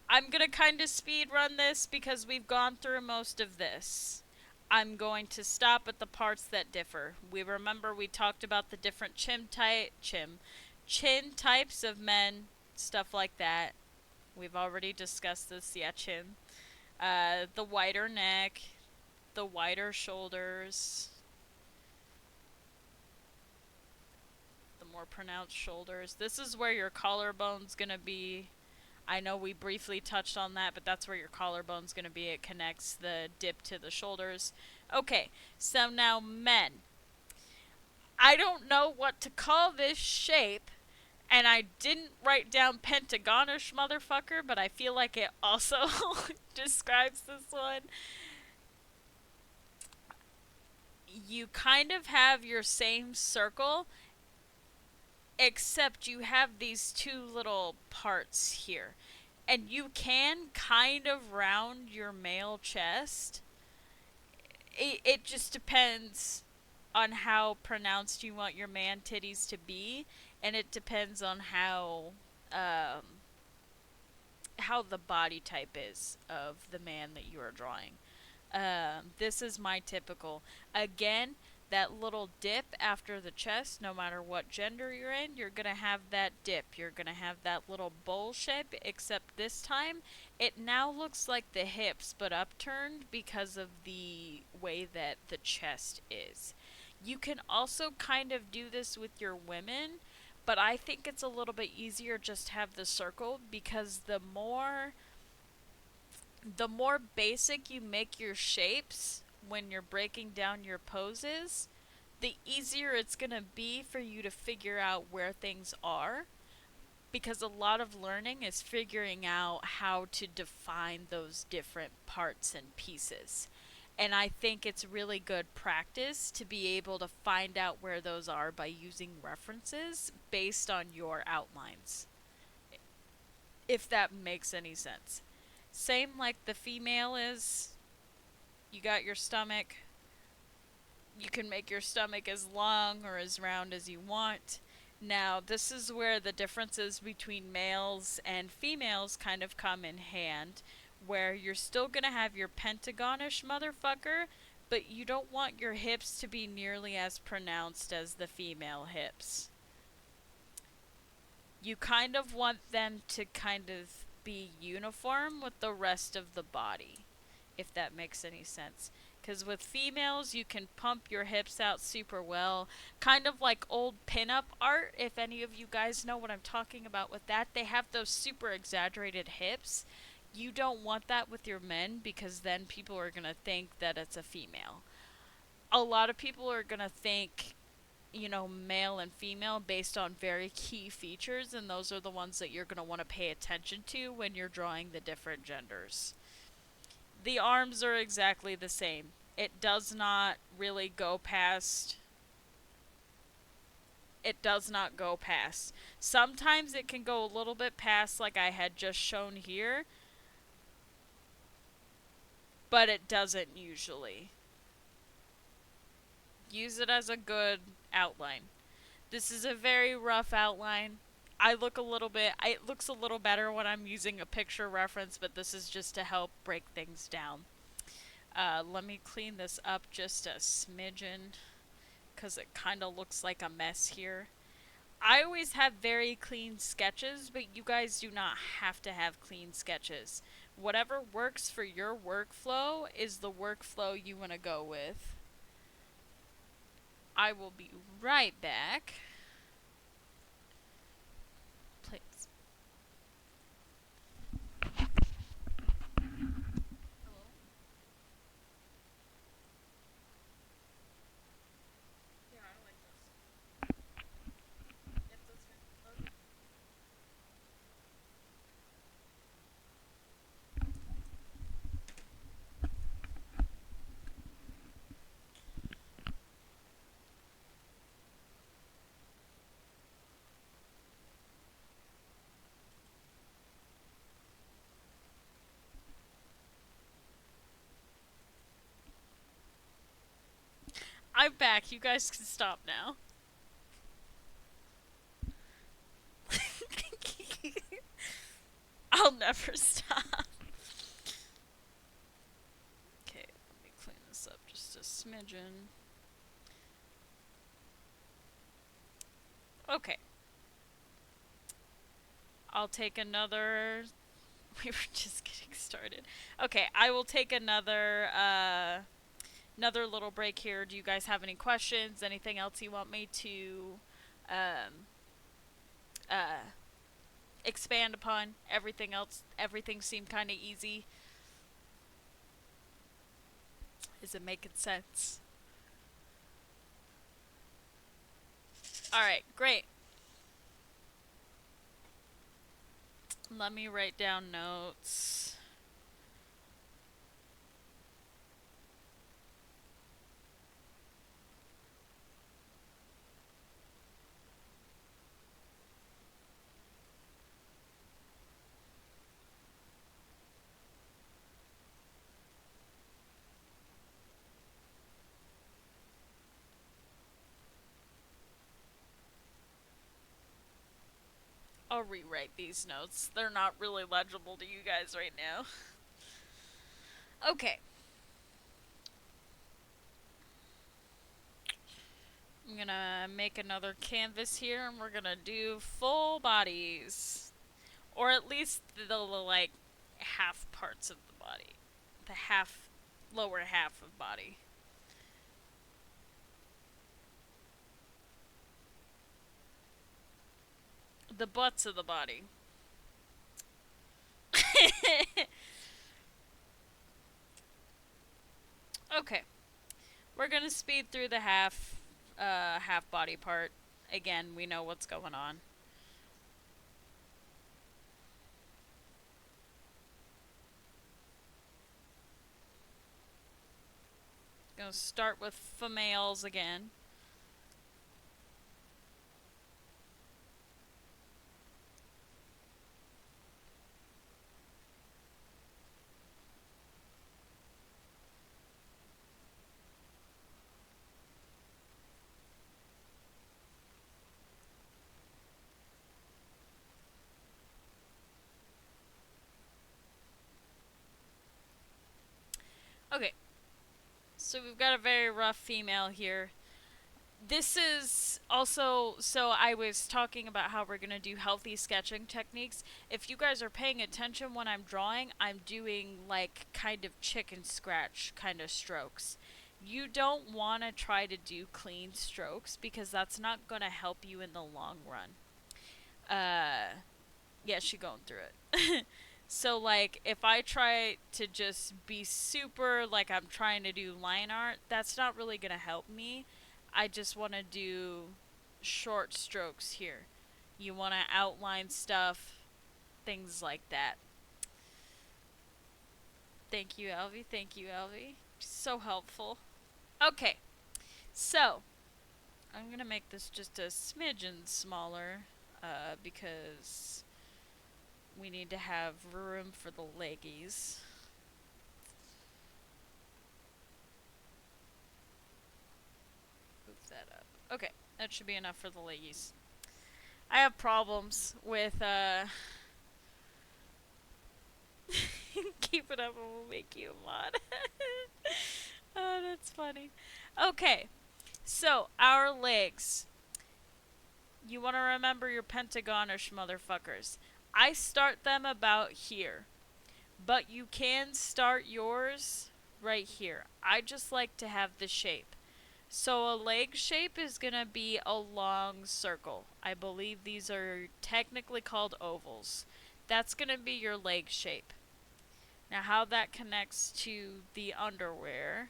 I'm gonna kind of speed run this because we've gone through most of this. I'm going to stop at the parts that differ. We remember we talked about the different chin types of men, stuff like that. We've already discussed this, yeah, chin. The wider neck, the wider shoulders, the more pronounced shoulders. This is where your collarbone's gonna be. I know we briefly touched on that, but that's where your collarbone's gonna be. It connects the dip to the shoulders. Okay, so now men. I don't know what to call this shape, and I didn't write down pentagonish motherfucker, but I feel like it also describes this one. You kind of have your same circle, except you have these two little parts here. And you can kind of round your male chest. It just depends on how pronounced you want your man titties to be, and it depends on um, how the body type is of the man that you are drawing. This is my typical. Again, that little dip after the chest, no matter what gender you're in, you're going to have that dip. You're going to have that little bowl shape, except this time it now looks like the hips, but upturned because of the way that the chest is. You can also kind of do this with your women, but I think it's a little bit easier just to have the circle because the more basic you make your shapes when you're breaking down your poses, the easier it's going to be for you to figure out where things are. Because a lot of learning is figuring out how to define those different parts and pieces. And I think it's really good practice to be able to find out where those are by using references based on your outlines, if that makes any sense. Same like the female is, you got your stomach. You can make your stomach as long or as round as you want. Now, this is where the differences between males and females kind of come in hand, where you're still going to have your pentagonish motherfucker, but you don't want your hips to be nearly as pronounced as the female hips. You kind of want them to kind of be uniform with the rest of the body, if that makes any sense. Because with females, you can pump your hips out super well. Kind of like old pinup art, if any of you guys know what I'm talking about with that. They have those super exaggerated hips. You don't want that with your men because then people are going to think that it's a female. A lot of people are going to think, male and female based on very key features, and those are the ones that you're going to want to pay attention to when you're drawing the different genders. The arms are exactly the same. It does not really go past. It does not go past. Sometimes it can go a little bit past, like I had just shown here, but it doesn't usually. Use it as a good outline. This is a very rough outline. It looks a little better when I'm using a picture reference, but this is just to help break things down. Let me clean this up just a smidgen, because it kind of looks like a mess here. I always have very clean sketches, but you guys do not have to have clean sketches. Whatever works for your workflow is the workflow you want to go with. I will be right back. Please. Yeah, I like this. I'm back. You guys can stop now. I'll never stop. Okay, let me clean this up just a smidgen. Okay. I'll take another... We were just getting started. Okay, I will take another little break here. Do you guys have any questions? Anything else you want me to um, uh, expand upon? Everything else, everything seemed kind of easy. Is it making sense? Alright, great. Let me write down notes. I'll rewrite these notes. They're not really legible to you guys right now. Okay. I'm gonna make another canvas here and we're gonna do full bodies. Or at least the like half parts of the body. The lower half of body. The butts of the body. Okay. We're gonna speed through the half body part. Again, we know what's going on. Gonna start with females again. Okay. So we've got a very rough female here. This is also, so I was talking about how we're going to do healthy sketching techniques. If you guys are paying attention when I'm drawing, I'm doing like kind of chicken scratch kind of strokes. You don't want to try to do clean strokes because that's not going to help you in the long run. Yeah, she going through it. So, like, if I try to just be super, like, I'm trying to do line art, that's not really going to help me. I just want to do short strokes here. You want to outline stuff, things like that. Thank you, Elvie. Thank you, Elvie. So helpful. Okay, so I'm going to make this just a smidgen smaller because we need to have room for the leggies. Move that up. Okay, that should be enough for the leggies. I have problems with, keep it up and we'll make you a mod. Oh, that's funny. Okay, so our legs. You want to remember your pentagonish motherfuckers. I start them about here. But you can start yours right here. I just like to have the shape. So a leg shape is going to be a long circle. I believe these are technically called ovals. That's going to be your leg shape. Now how that connects to the underwear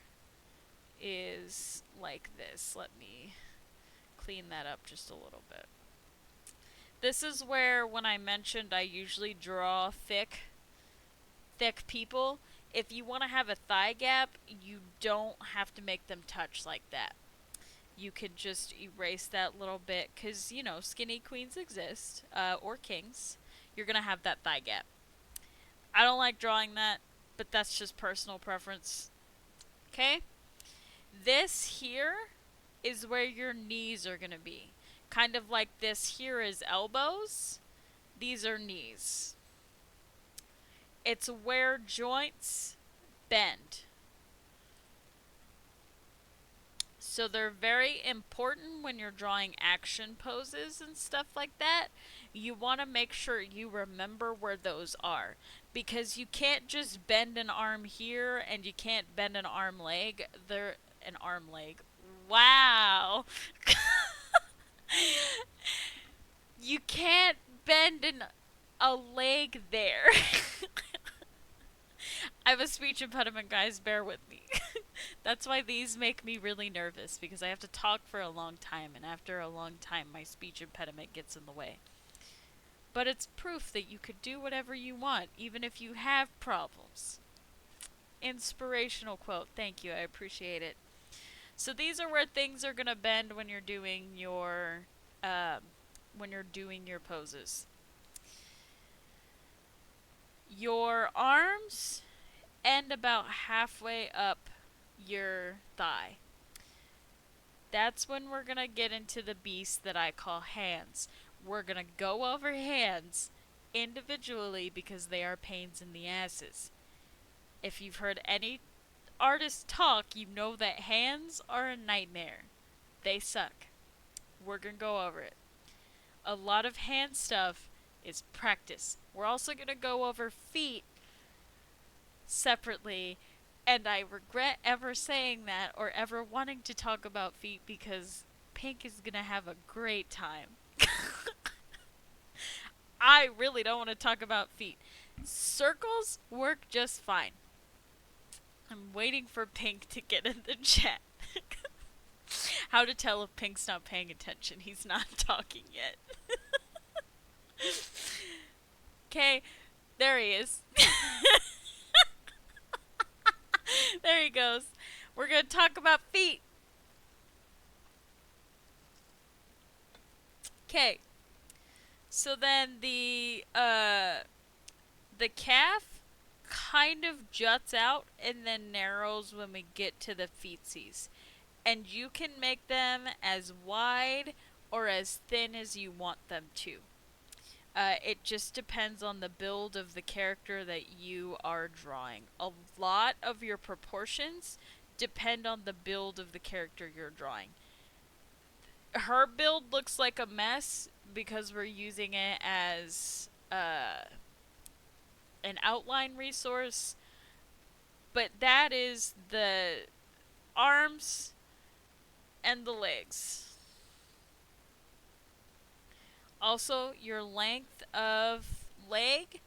is like this. Let me clean that up just a little bit. This is where, when I mentioned I usually draw thick people, if you want to have a thigh gap, you don't have to make them touch like that. You can just erase that little bit, because, you know, skinny queens exist, or kings. You're going to have that thigh gap. I don't like drawing that, but that's just personal preference. Okay? This here is where your knees are going to be. Kind of like this here is elbows, these are knees. It's where joints bend. So they're very important when you're drawing action poses and stuff like that. You want to make sure you remember where those are. Because you can't just bend an arm here and you can't bend an arm leg. They're an arm leg. Wow. You can't bend a leg there. I have a speech impediment, guys. Bear with me. That's why these make me really nervous, because I have to talk for a long time, and after a long time, my speech impediment gets in the way. But it's proof that you could do whatever you want, even if you have problems. Inspirational quote. Thank you. I appreciate it. So these are where things are gonna bend when you're doing your poses. Your arms end about halfway up your thigh. That's when we're gonna get into the beast that I call hands. We're gonna go over hands individually because they are pains in the asses. If you've heard any artist talk, you know that hands are a nightmare. They suck. We're gonna go over it. A lot of hand stuff is practice. We're also gonna go over feet separately, and I regret ever saying that or ever wanting to talk about feet because Pink is gonna have a great time. I really don't want to talk about feet. Circles work just fine. I'm waiting for Pink to get in the chat. How to tell if Pink's not paying attention. He's not talking yet. Okay, there he is. There he goes. We're gonna talk about feet. Okay. So then the calf kind of juts out and then narrows when we get to the feetsies. And you can make them as wide or as thin as you want them to. It just depends on the build of the character that you are drawing. A lot of your proportions depend on the build of the character you're drawing. Her build looks like a mess because we're using it as an outline resource, but that is the arms and the legs. Also, your length of leg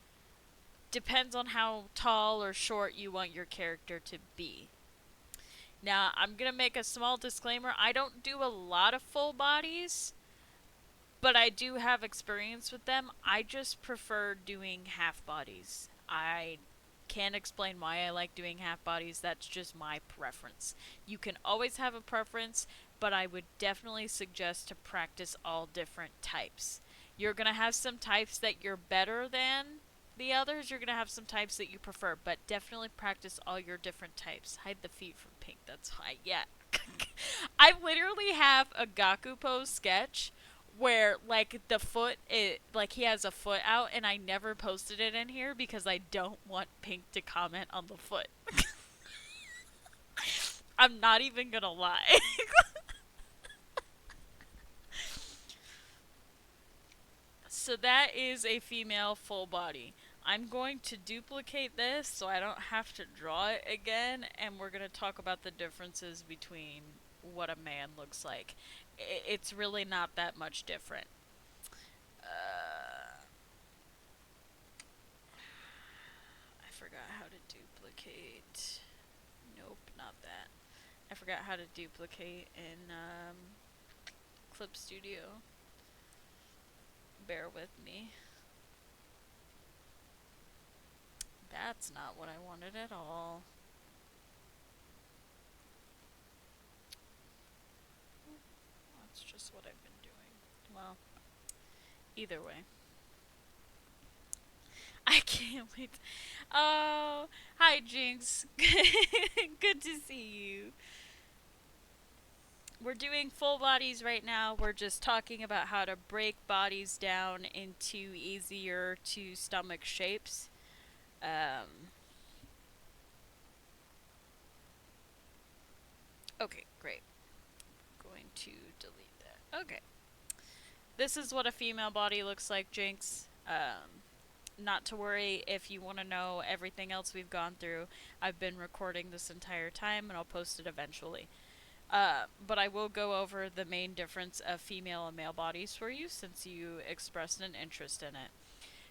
depends on how tall or short you want your character to be. Now, I'm going to make a small disclaimer. I don't do a lot of full bodies, but I do have experience with them. I just prefer doing half bodies. I can't explain why I like doing half bodies. That's just my preference. You can always have a preference, but I would definitely suggest to practice all different types. You're going to have some types that you're better than the others. You're going to have some types that you prefer, but definitely practice all your different types. Hide the feet from Pink. That's why. Yeah. I literally have a Gaku pose sketch where like the foot like he has a foot out, and I never posted it in here because I don't want Pink to comment on the foot. I'm not even gonna lie. So that is a female full body. I'm going to duplicate this so I don't have to draw it again, and we're going to talk about the differences between what a man looks like. It's really not that much different. I forgot how to duplicate. Nope, not that. I forgot how to duplicate in Clip Studio. Bear with me. That's not what I wanted at all. That's just what I've been doing. Well, either way. I can't wait. Oh, hi Jinx. Good to see you. we're doing full bodies right now. We're just talking about how to break bodies down into easier to stomach shapes. Um, okay, great. Going to delete that. Okay. This is what a female body looks like, Jinx. Not to worry if you want to know everything else we've gone through. I've been recording this entire time and I'll post it eventually. But I will go over the main difference of female and male bodies for you since you expressed an interest in it.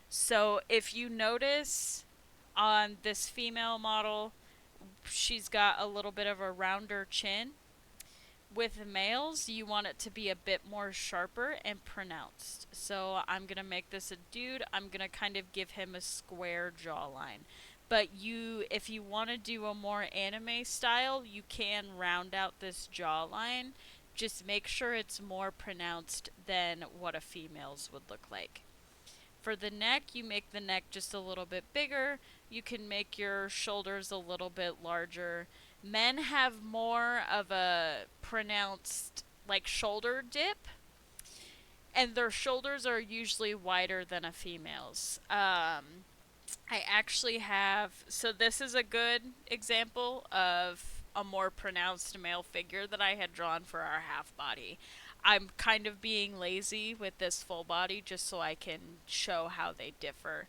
So if you notice on this female model, she's got a little bit of a rounder chin. With males, you want it to be a bit more sharper and pronounced. So I'm going to make this a dude. I'm going to kind of give him a square jawline. But if you want to do a more anime style, you can round out this jawline. Just make sure it's more pronounced than what a female's would look like. For the neck, you make the neck just a little bit bigger. You can make your shoulders a little bit larger. Men have more of a pronounced, like, shoulder dip, and their shoulders are usually wider than a female's. I actually have, so this is a good example of a more pronounced male figure that I had drawn for our half body. I'm kind of being lazy with this full body just so I can show how they differ.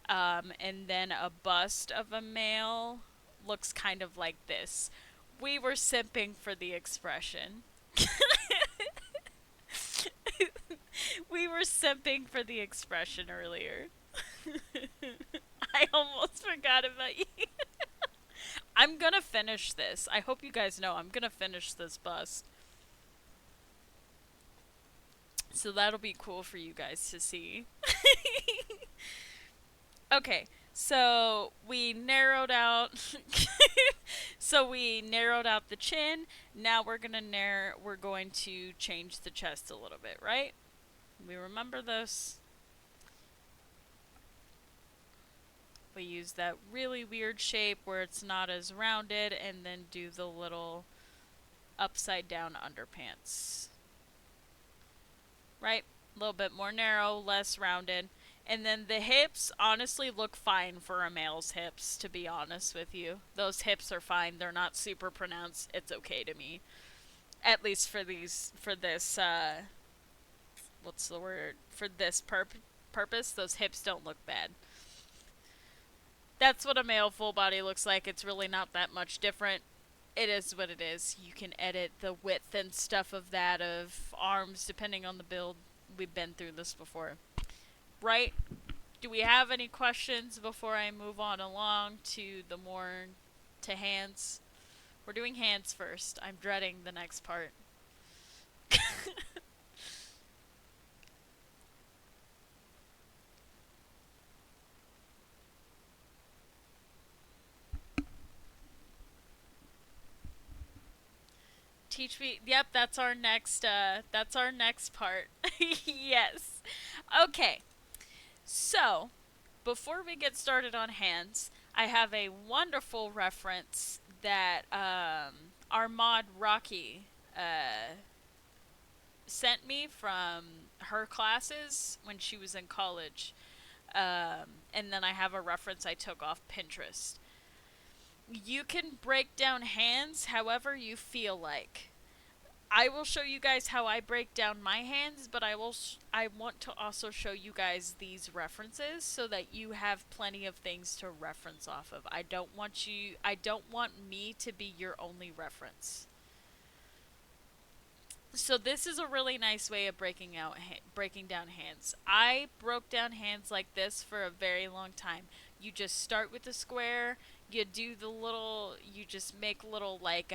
And then a bust of a male looks kind of like this. We were simping for the expression. We were simping for the expression earlier. I almost forgot about you. I'm gonna finish this. I hope you guys know I'm gonna finish this bust. So that'll be cool for you guys to see. Okay, so we narrowed out the chin. Now we're going to change the chest a little bit, right? We remember this. We use that really weird shape where it's not as rounded and then do the little upside down underpants. Right? A little bit more narrow, less rounded. And then the hips honestly look fine for a male's hips, to be honest with you. Those hips are fine. They're not super pronounced. It's okay to me. At least for this, what's the word? For this purpose, those hips don't look bad. That's what a male full body looks like. It's really not that much different. It is what it is. You can edit the width and stuff of arms depending on the build. We've been through this before. Right? Do we have any questions before I move on along to hands? We're doing hands first. I'm dreading the next part. Teach me. Yep, that's our next part. Yes. Okay. So, before we get started on hands, I have a wonderful reference that our mod Rocky sent me from her classes when she was in college. And then I have a reference I took off Pinterest. You can break down hands however you feel like. I will show you guys how I break down my hands, but I want to also show you guys these references so that you have plenty of things to reference off of. I don't want me to be your only reference. So this is a really nice way of breaking down hands. I broke down hands like this for a very long time. You just start with the square, you just make little like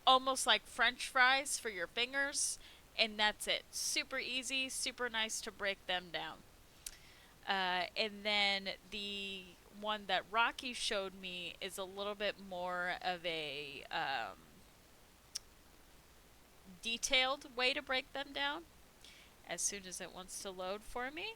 almost like French fries for your fingers, and that's it. Super easy, super nice to break them down. And then the one that Rocky showed me is a little bit more of a detailed way to break them down. As soon as it wants to load for me.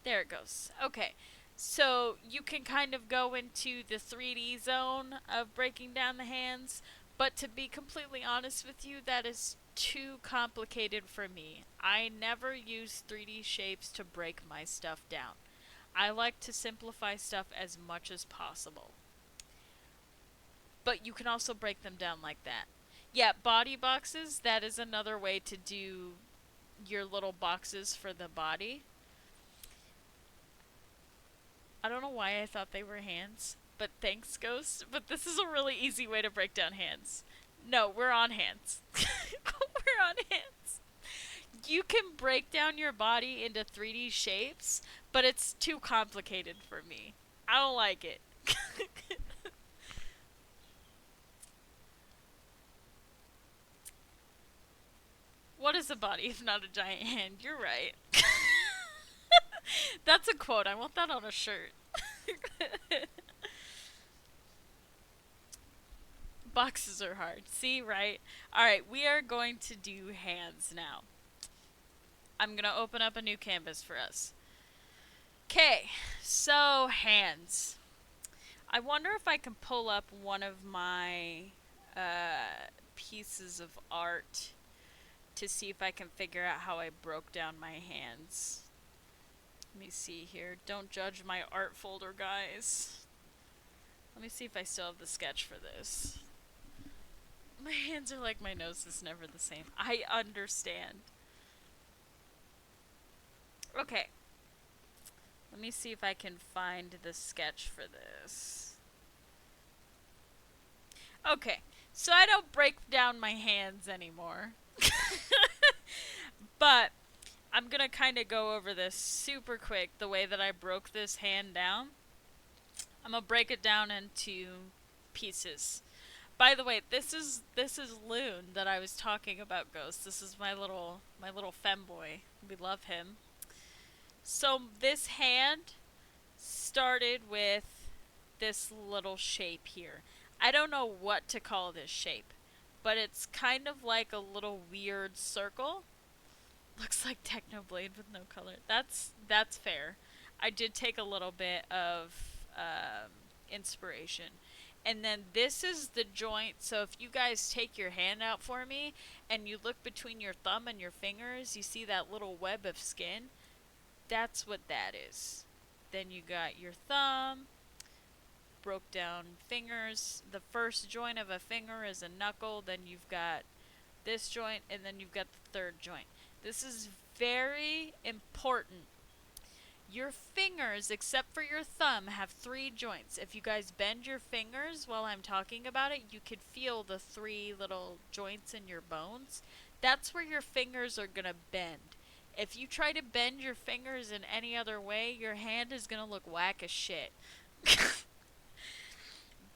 There it goes. Okay. So you can kind of go into the 3D zone of breaking down the hands, but to be completely honest with you, that is too complicated for me. I never use 3D shapes to break my stuff down. I like to simplify stuff as much as possible. But you can also break them down like that. Yeah, body boxes, that is another way to do your little boxes for the body. I don't know why I thought they were hands, but thanks, Ghost. But this is a really easy way to break down hands. No, we're on hands. We're on hands. You can break down your body into 3D shapes, but it's too complicated for me. I don't like it. What is a body if not a giant hand? You're right. That's a quote. I want that on a shirt. Boxes are hard. See, right? Alright, we are going to do hands now. I'm going to open up a new canvas for us. Okay, so hands. I wonder if I can pull up one of my pieces of art to see if I can figure out how I broke down my hands. Let me see here. Don't judge my art folder, guys. Let me see if I still have the sketch for this. My hands are like my nose is never the same. I understand. Okay. Let me see if I can find the sketch for this. Okay. So I don't break down my hands anymore. But I'm gonna kind of go over this super quick, the way that I broke this hand down. I'm gonna break it down into pieces. By the way, this is Loon that I was talking about, Ghost. This is my little femboy. We love him. So this hand started with this little shape here. I don't know what to call this shape, but it's kind of like a little weird circle. Looks like Technoblade with no color. That's fair. I did take a little bit of inspiration. And then this is the joint. So if you guys take your hand out for me and you look between your thumb and your fingers, you see that little web of skin? That's what that is. Then you got your thumb, broke down fingers. The first joint of a finger is a knuckle. Then you've got this joint, and then you've got the third joint. This is very important. Your fingers, except for your thumb, have 3 joints. If you guys bend your fingers while I'm talking about it, you could feel the 3 little joints in your bones. That's where your fingers are going to bend. If you try to bend your fingers in any other way, your hand is going to look whack as shit.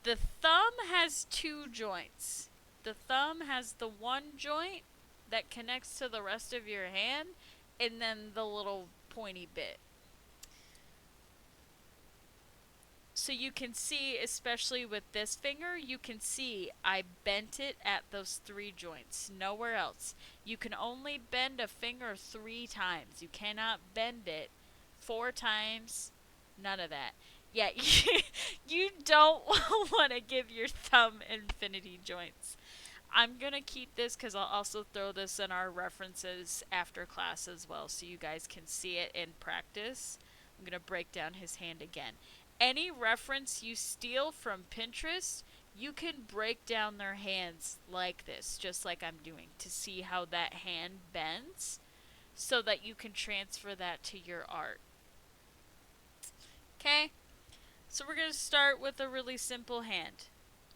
The thumb has 2 joints. The thumb has the one joint that connects to the rest of your hand, and then the little pointy bit. So you can see, especially with this finger, you can see I bent it at those 3 joints, nowhere else. You can only bend a finger 3 times. You cannot bend it 4 times, none of that. Yeah, you don't want to give your thumb infinity joints. I'm going to keep this because I'll also throw this in our references after class as well so you guys can see it in practice. I'm going to break down his hand again. Any reference you steal from Pinterest, you can break down their hands like this, just like I'm doing, to see how that hand bends so that you can transfer that to your art. Okay? So we're going to start with a really simple hand.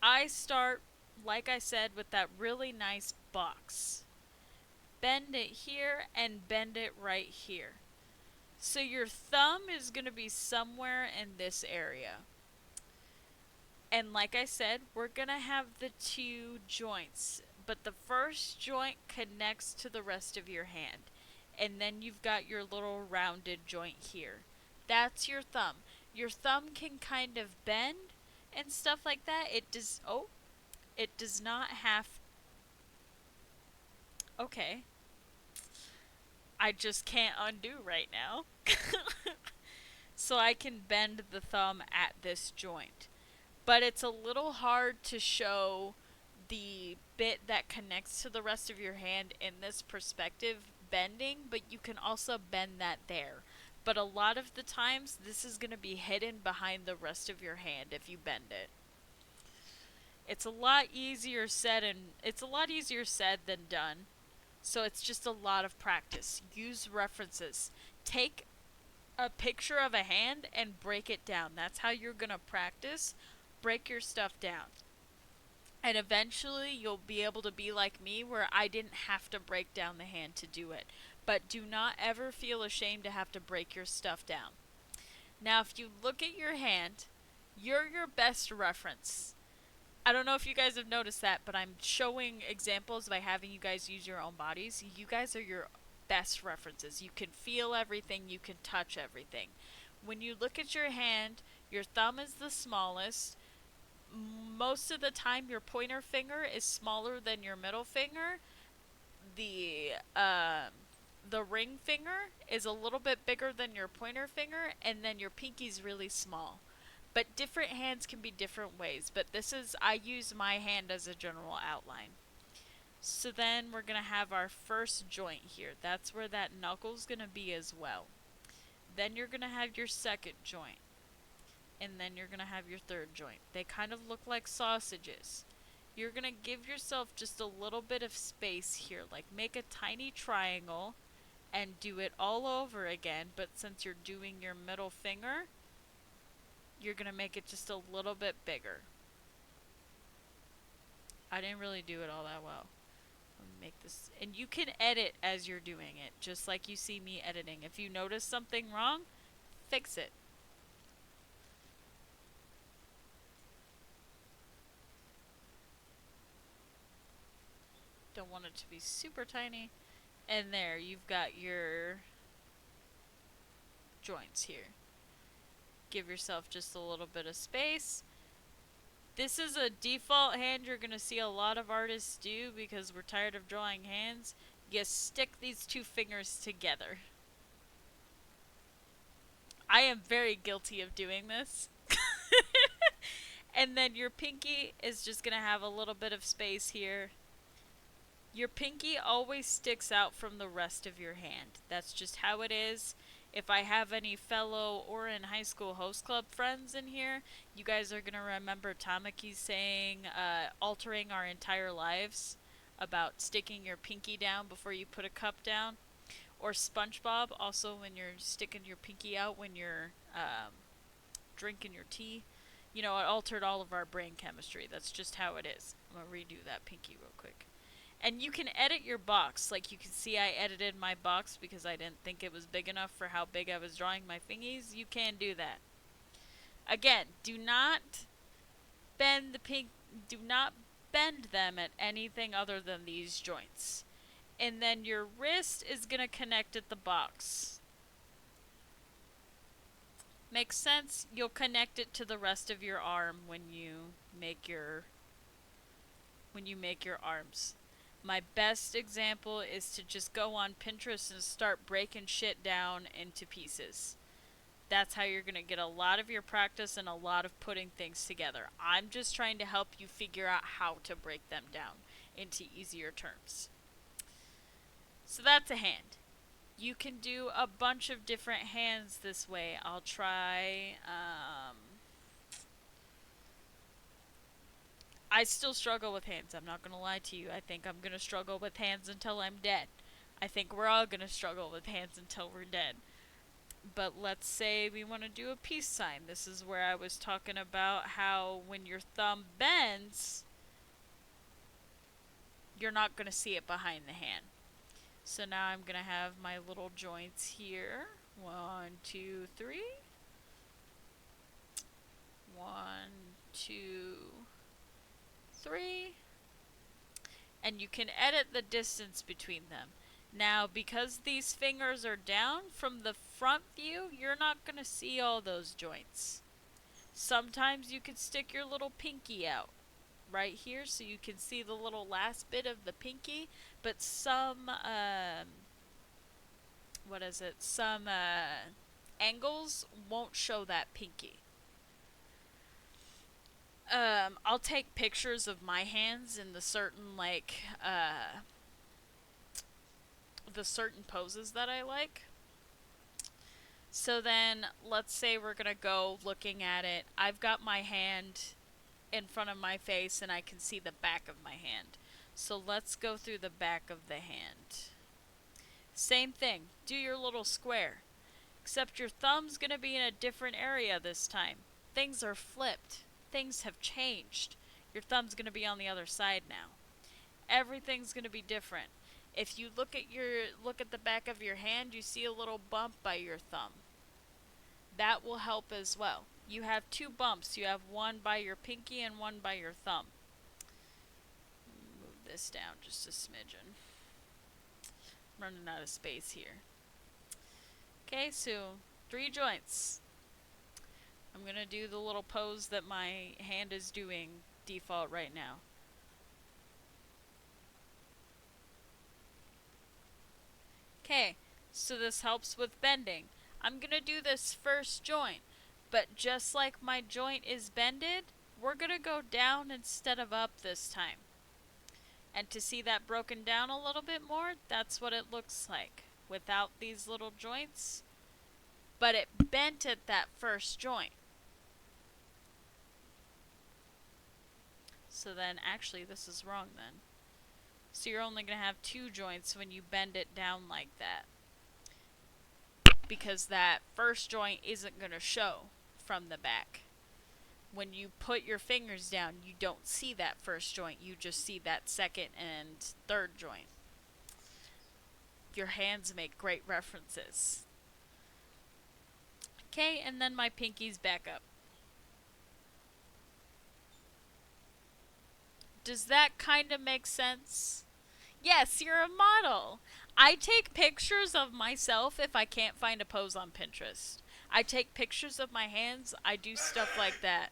I start, like I said, with that really nice box. Bend it here and bend it right here. So your thumb is going to be somewhere in this area. And like I said, we're going to have the 2 joints. But the first joint connects to the rest of your hand. And then you've got your little rounded joint here. That's your thumb. Your thumb can kind of bend and stuff like that. It does not have... Okay. I just can't undo right now. so I can bend the thumb at this joint. But it's a little hard to show the bit that connects to the rest of your hand in this perspective bending, but you can also bend that there. But a lot of the times, this is going to be hidden behind the rest of your hand if you bend it. It's a lot easier said than done. So it's just a lot of practice. Use references. Take a picture of a hand and break it down. That's how you're going to practice. Break your stuff down. And eventually you'll be able to be like me where I didn't have to break down the hand to do it. But do not ever feel ashamed to have to break your stuff down. Now, if you look at your hand, you're your best reference. I don't know if you guys have noticed that, but I'm showing examples by having you guys use your own bodies. You guys are your best references. You can feel everything, you can touch everything. When you look at your hand, your thumb is the smallest. Most of the time, your pointer finger is smaller than your middle finger. The the ring finger is a little bit bigger than your pointer finger, and then your pinky's really small. But different hands can be different ways, but I use my hand as a general outline. So then we're going to have our first joint here. That's where that knuckle's going to be as well. Then you're going to have your second joint. And then you're going to have your third joint. They kind of look like sausages. You're going to give yourself just a little bit of space here. Like make a tiny triangle and do it all over again. But since you're doing your middle finger, you're going to make it just a little bit bigger. I didn't really do it all that well. Let me make this. And you can edit as you're doing it, just like you see me editing. If you notice something wrong, fix it. Don't want it to be super tiny. And there, you've got your joints here. Give yourself just a little bit of space. This is a default hand you're going to see a lot of artists do because we're tired of drawing hands. You stick these two fingers together. I am very guilty of doing this. And then your pinky is just going to have a little bit of space here. Your pinky always sticks out from the rest of your hand. That's just how it is. If I have any fellow or in high school host club friends in here, you guys are going to remember Tamaki saying, altering our entire lives about sticking your pinky down before you put a cup down. Or SpongeBob, also when you're sticking your pinky out when you're drinking your tea. You know, it altered all of our brain chemistry. That's just how it is. I'm going to redo that pinky real quick. And you can edit your box. Like you can see I edited my box because I didn't think it was big enough for how big I was drawing my fingies. You can do that. Again, do not bend them at anything other than these joints. And then your wrist is going to connect at the box. Makes sense? You'll connect it to the rest of your arm when you make your arms. My best example is to just go on Pinterest and start breaking shit down into pieces. That's how you're going to get a lot of your practice and a lot of putting things together. I'm just trying to help you figure out how to break them down into easier terms. So that's a hand. You can do a bunch of different hands this way. I'll try, I still struggle with hands. I'm not going to lie to you. I think I'm going to struggle with hands until I'm dead. I think we're all going to struggle with hands until we're dead. But let's say we want to do a peace sign. This is where I was talking about how when your thumb bends, you're not going to see it behind the hand. So now I'm going to have my little joints here. 1, 2, 3. 1, 2, 3. And you can edit the distance between them. Now, because these fingers are down, from the front view, you're not going to see all those joints. Sometimes you could stick your little pinky out right here so you can see the little last bit of the pinky, but some angles won't show that pinky. I'll take pictures of my hands in the certain the certain poses that I like. So then, let's say we're gonna go looking at it. I've got my hand in front of my face and I can see the back of my hand. So let's go through the back of the hand. Same thing, do your little square. Except your thumb's gonna be in a different area this time. Things are flipped. Things have changed. Your thumb's gonna be on the other side now. Everything's gonna be different. If you look at the back of your hand, you see a little bump by your thumb. That will help as well. You have two bumps. You have one by your pinky and one by your thumb. Move this down just a smidgen. I'm running out of space here. Okay, so 3 joints. I'm going to do the little pose that my hand is doing default right now. Okay, so this helps with bending. I'm going to do this first joint, but just like my joint is bended, we're going to go down instead of up this time. And to see that broken down a little bit more, that's what it looks like without these little joints. But it bent at that first joint. So then, actually, this is wrong then. So you're only going to have 2 joints when you bend it down like that. Because that first joint isn't going to show from the back. When you put your fingers down, you don't see that first joint. You just see that second and third joint. Your hands make great references. Okay, and then my pinky's back up. Does that kind of make sense? Yes, you're a model. I take pictures of myself if I can't find a pose on Pinterest. I take pictures of my hands. I do stuff like that.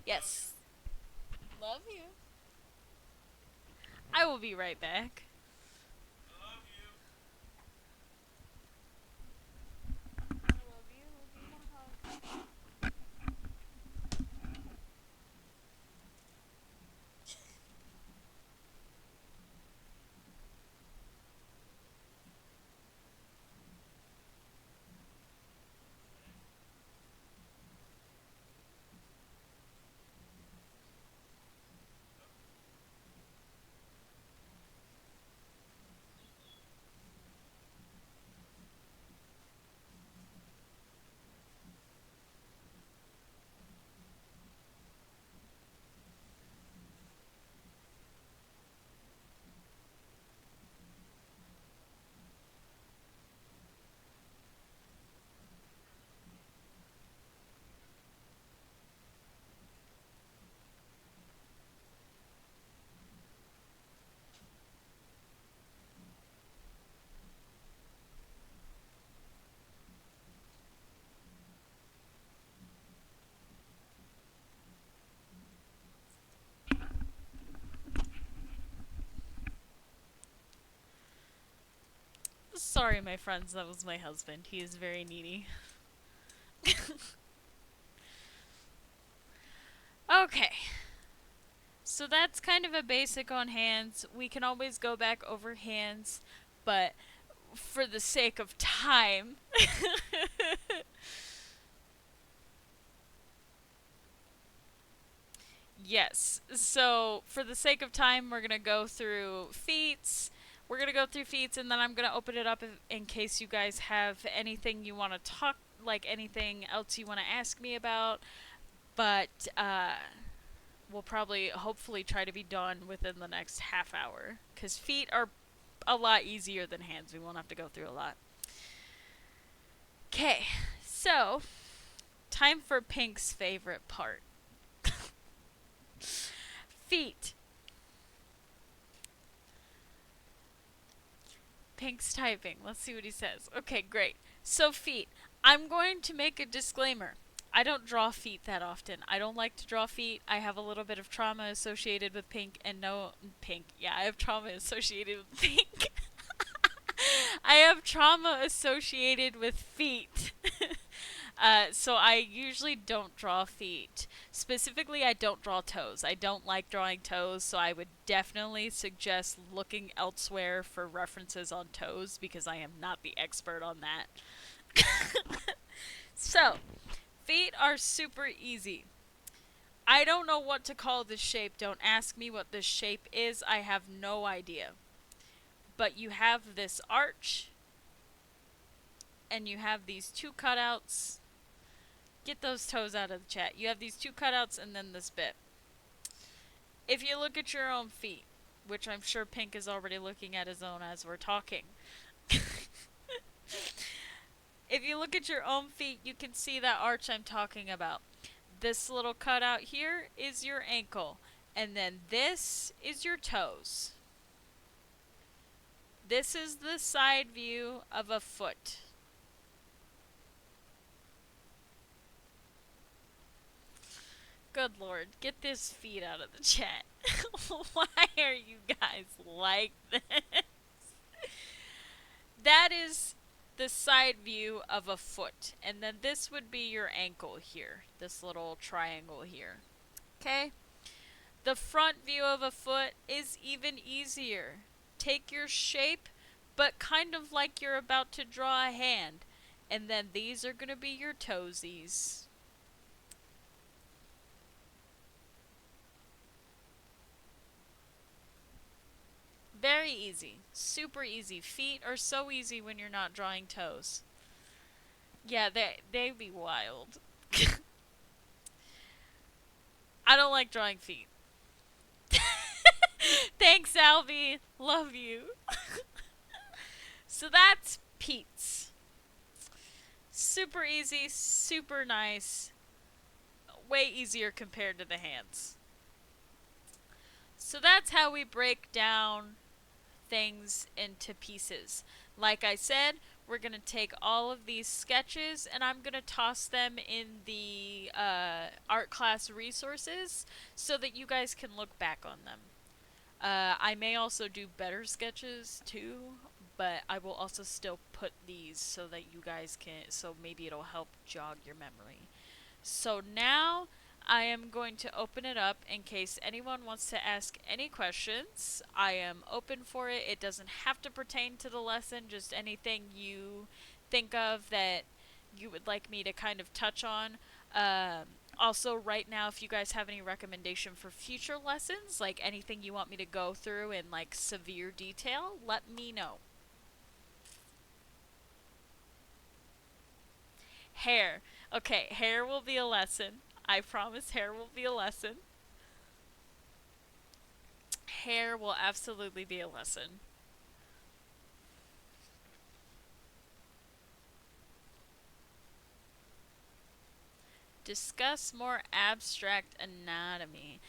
Yes. Love you. I will be right back. I love you. I love you. Give me a hug. Sorry, my friends, that was my husband. He is very needy. Okay. So that's kind of a basic on hands. We can always go back over hands, but for the sake of time. Yes. So for the sake of time, we're going to go through feet. We're going to go through feet, and then I'm going to open it up in case you guys have anything you want to talk, like anything else you want to ask me about. But we'll probably, hopefully, try to be done within the next half hour. Because feet are a lot easier than hands. We won't have to go through a lot. Okay, so time for Pink's favorite part. Feet. Pink's typing. Let's see what he says. Okay, great. So feet. I'm going to make a disclaimer. I don't draw feet that often. I don't like to draw feet. I have a little bit of trauma associated with pink and no pink. Yeah, I have trauma associated with pink. I have trauma associated with feet. So I usually don't draw feet. Specifically, I don't draw toes. I don't like drawing toes, so I would definitely suggest looking elsewhere for references on toes because I am not the expert on that. So, feet are super easy. I don't know what to call this shape. Don't ask me what this shape is. I have no idea. But you have this arch, and you have these two cutouts. Get those toes out of the chat. You have these two cutouts and then this bit. If you look at your own feet, which I'm sure Pink is already looking at his own as we're talking. If you look at your own feet, you can see that arch I'm talking about. This little cutout here is your ankle. And then this is your toes. This is the side view of a foot. Good Lord, get this feet out of the chat. Why are you guys like this? That is the side view of a foot. And then this would be your ankle here. This little triangle here. Okay? The front view of a foot is even easier. Take your shape, but kind of like you're about to draw a hand. And then these are going to be your toesies. Very easy. Super easy. Feet are so easy when you're not drawing toes. Yeah, they'd be wild. I don't like drawing feet. Thanks, Albie. Love you. So that's Pete's. Super easy, super nice. Way easier compared to the hands. So that's how we break down things into pieces. Like I said, we're going to take all of these sketches and I'm going to toss them in the art class resources so that you guys can look back on them. I may also do better sketches too, but I will also still put these so that you guys can, so maybe it'll help jog your memory. So now I am going to open it up in case anyone wants to ask any questions. I am open for it. It doesn't have to pertain to the lesson, just anything you think of that you would like me to kind of touch on. Also, right now, if you guys have any recommendation for future lessons, like anything you want me to go through in like severe detail, let me know. Hair. Okay, hair will be a lesson. I promise hair will be a lesson. Hair will absolutely be a lesson. Discuss more abstract anatomy.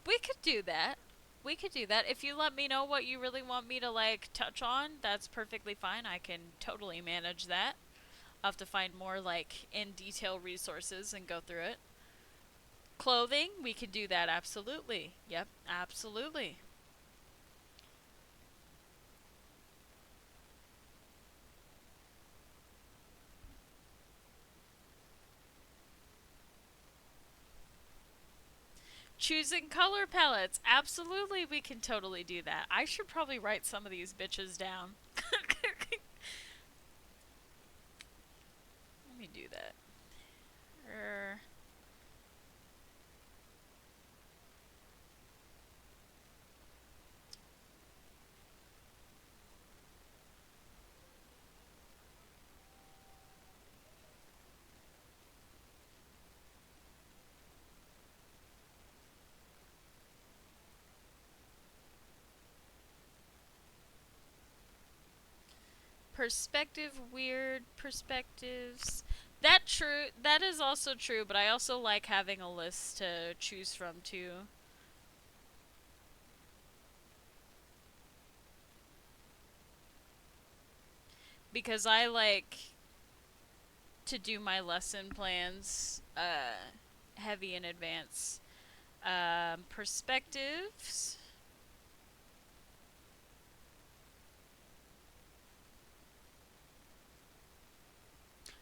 We could do that. We could do that. If you let me know what you really want me to like touch on, that's perfectly fine. I can totally manage that. I'll have to find more like in detail resources and go through it. Clothing, we could do that absolutely. Yep, absolutely. Choosing color palettes. Absolutely, we can totally do that. I should probably write some of these bitches down. Let me do that. Perspective, weird perspectives. That is also true, but I also like having a list to choose from too. because I like to do my lesson plans heavy in advance. Perspectives.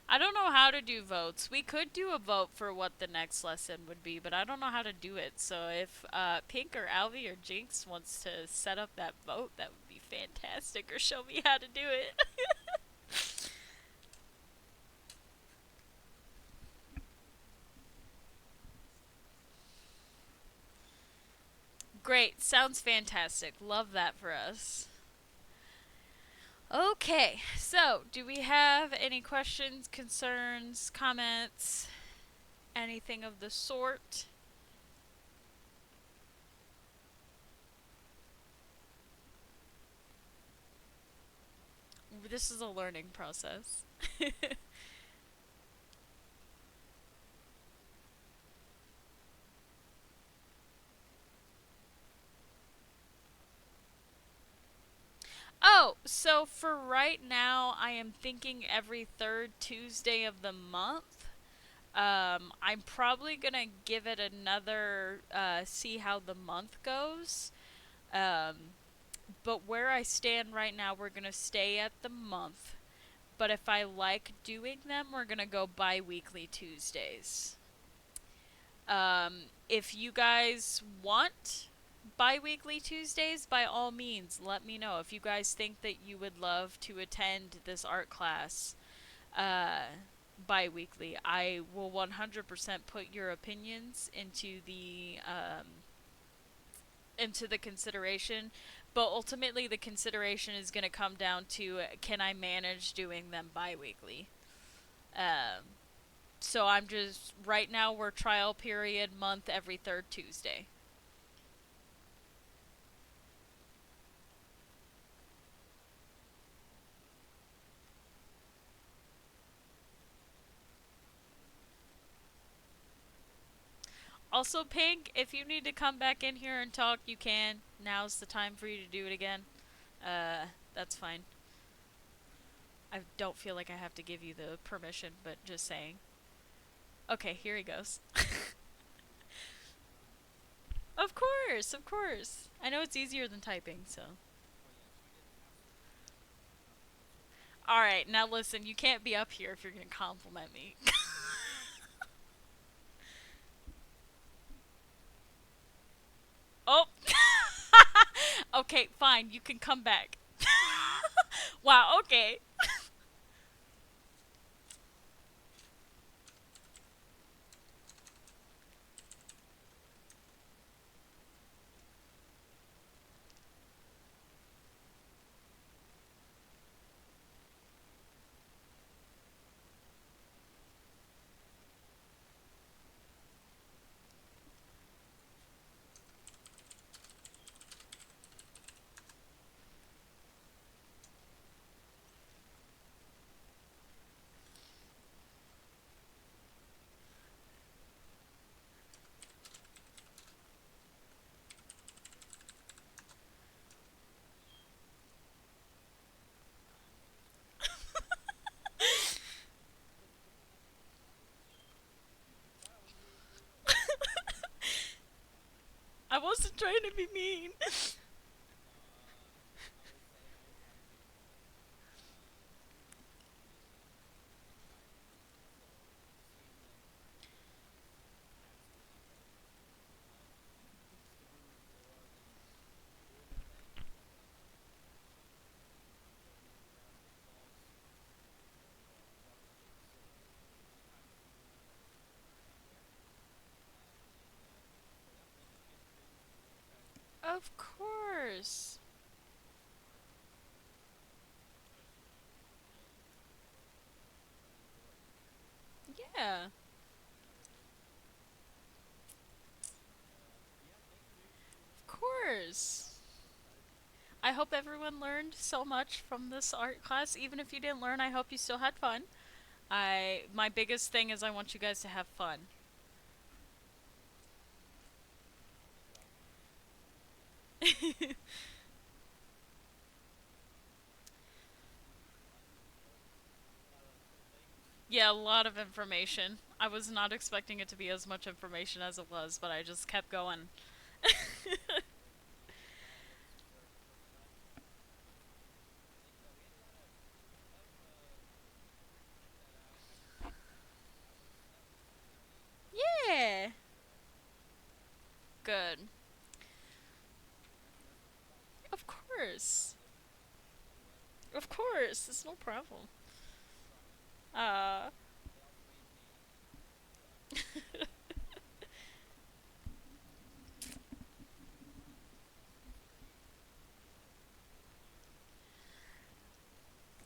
I don't know how to do votes. We could do a vote for what the next lesson would be, but I don't know how to do it. So if Pink or Alvy or Jinx wants to set up that vote, that would be fantastic. Or show me how to do it. Great. Sounds fantastic. Love that for us. Okay, so do we have any questions, concerns, comments, anything of the sort? This is a learning process. Oh, so for right now, I am thinking every third Tuesday of the month. I'm probably gonna give it another, see how the month goes. Um, but where I stand right now, we're gonna stay at the month. But if I like doing them, we're gonna go bi-weekly Tuesdays. If you guys want bi-weekly Tuesdays, by all means, let me know. If you guys think that you would love to attend this art class uh, bi-weekly, I will 100% put your opinions into the consideration. But ultimately, the consideration is going to come down to can I manage doing them bi-weekly? Um, so I'm just right now we're trial period month every third Tuesday. Also, Pink, if you need to come back in here and talk, you can. Now's the time for you to do it again. That's fine. I don't feel like I have to give you the permission, but just saying. Okay, here he goes. Of course, of course. I know it's easier than typing, so. Alright, now listen, you can't be up here if you're gonna compliment me. Oh! Okay, fine, you can come back. Wow, okay. I wasn't trying to be mean. Of course. Yeah. Of course. I hope everyone learned so much from this art class. Even if you didn't learn, I hope you still had fun. My biggest thing is I want you guys to have fun. Yeah, a lot of information. I was not expecting it to be as much information as it was, but I just kept going. Yeah. Good. Of course. Of course. It's no problem. Uh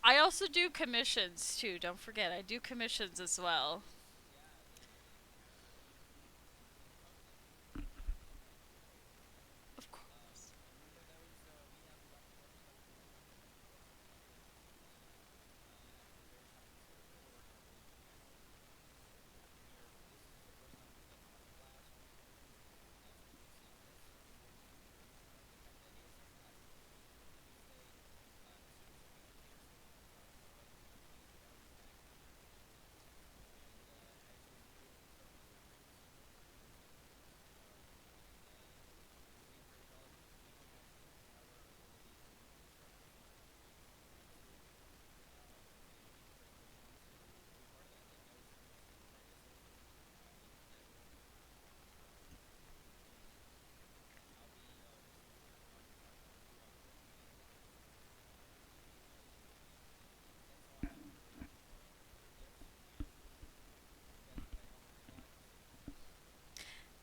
I also do commissions too. Don't forget, I do commissions as well. Of course.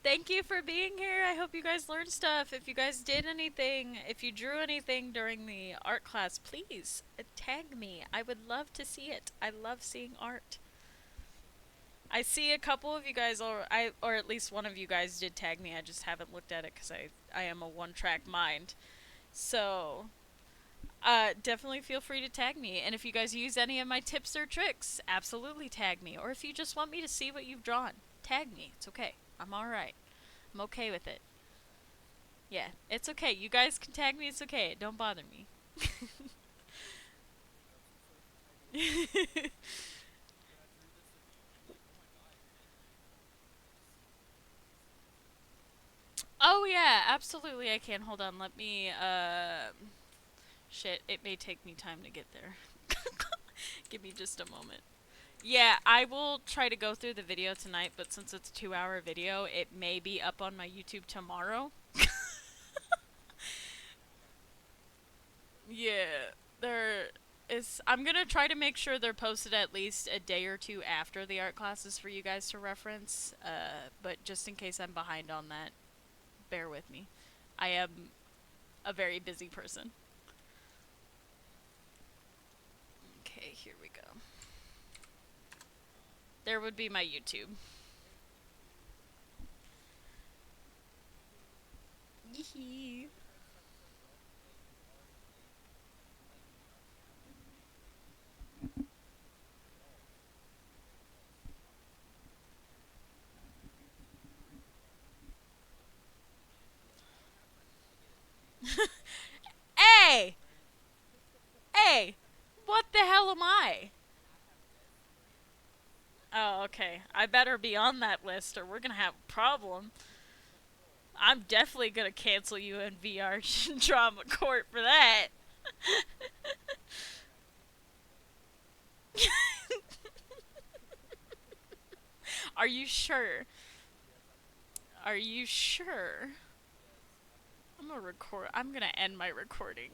Thank you for being here. I hope you guys learned stuff. If you guys did anything, if you drew anything during the art class, please tag me. I would love to see it. I love seeing art. I see a couple of you guys, or at least one of you guys did tag me. I just haven't looked at it because I am a one-track mind. So, definitely feel free to tag me. And if you guys use any of my tips or tricks, absolutely tag me. Or if you just want me to see what you've drawn, tag me. It's okay. I'm alright. I'm okay with it. Yeah, it's okay. You guys can tag me. It's okay. Don't bother me. Oh yeah, absolutely I can. Hold on. Let me shit, it may take me time to get there. Give me just a moment. Yeah, I will try to go through the video tonight, but since it's a 2-hour video, it may be up on my YouTube tomorrow. Yeah, there is. I'm gonna try to make sure they're posted at least a day or two after the art classes for you guys to reference. But just in case I'm behind on that, bear with me. I am a very busy person. Okay, here we go. There would be my YouTube. Yee. Hey! Hey! What the hell am I? Oh, okay. I better be on that list or we're gonna have a problem. I'm definitely gonna cancel you in VR drama court for that. Are you sure? Are you sure? I'm gonna record. I'm gonna end my recording.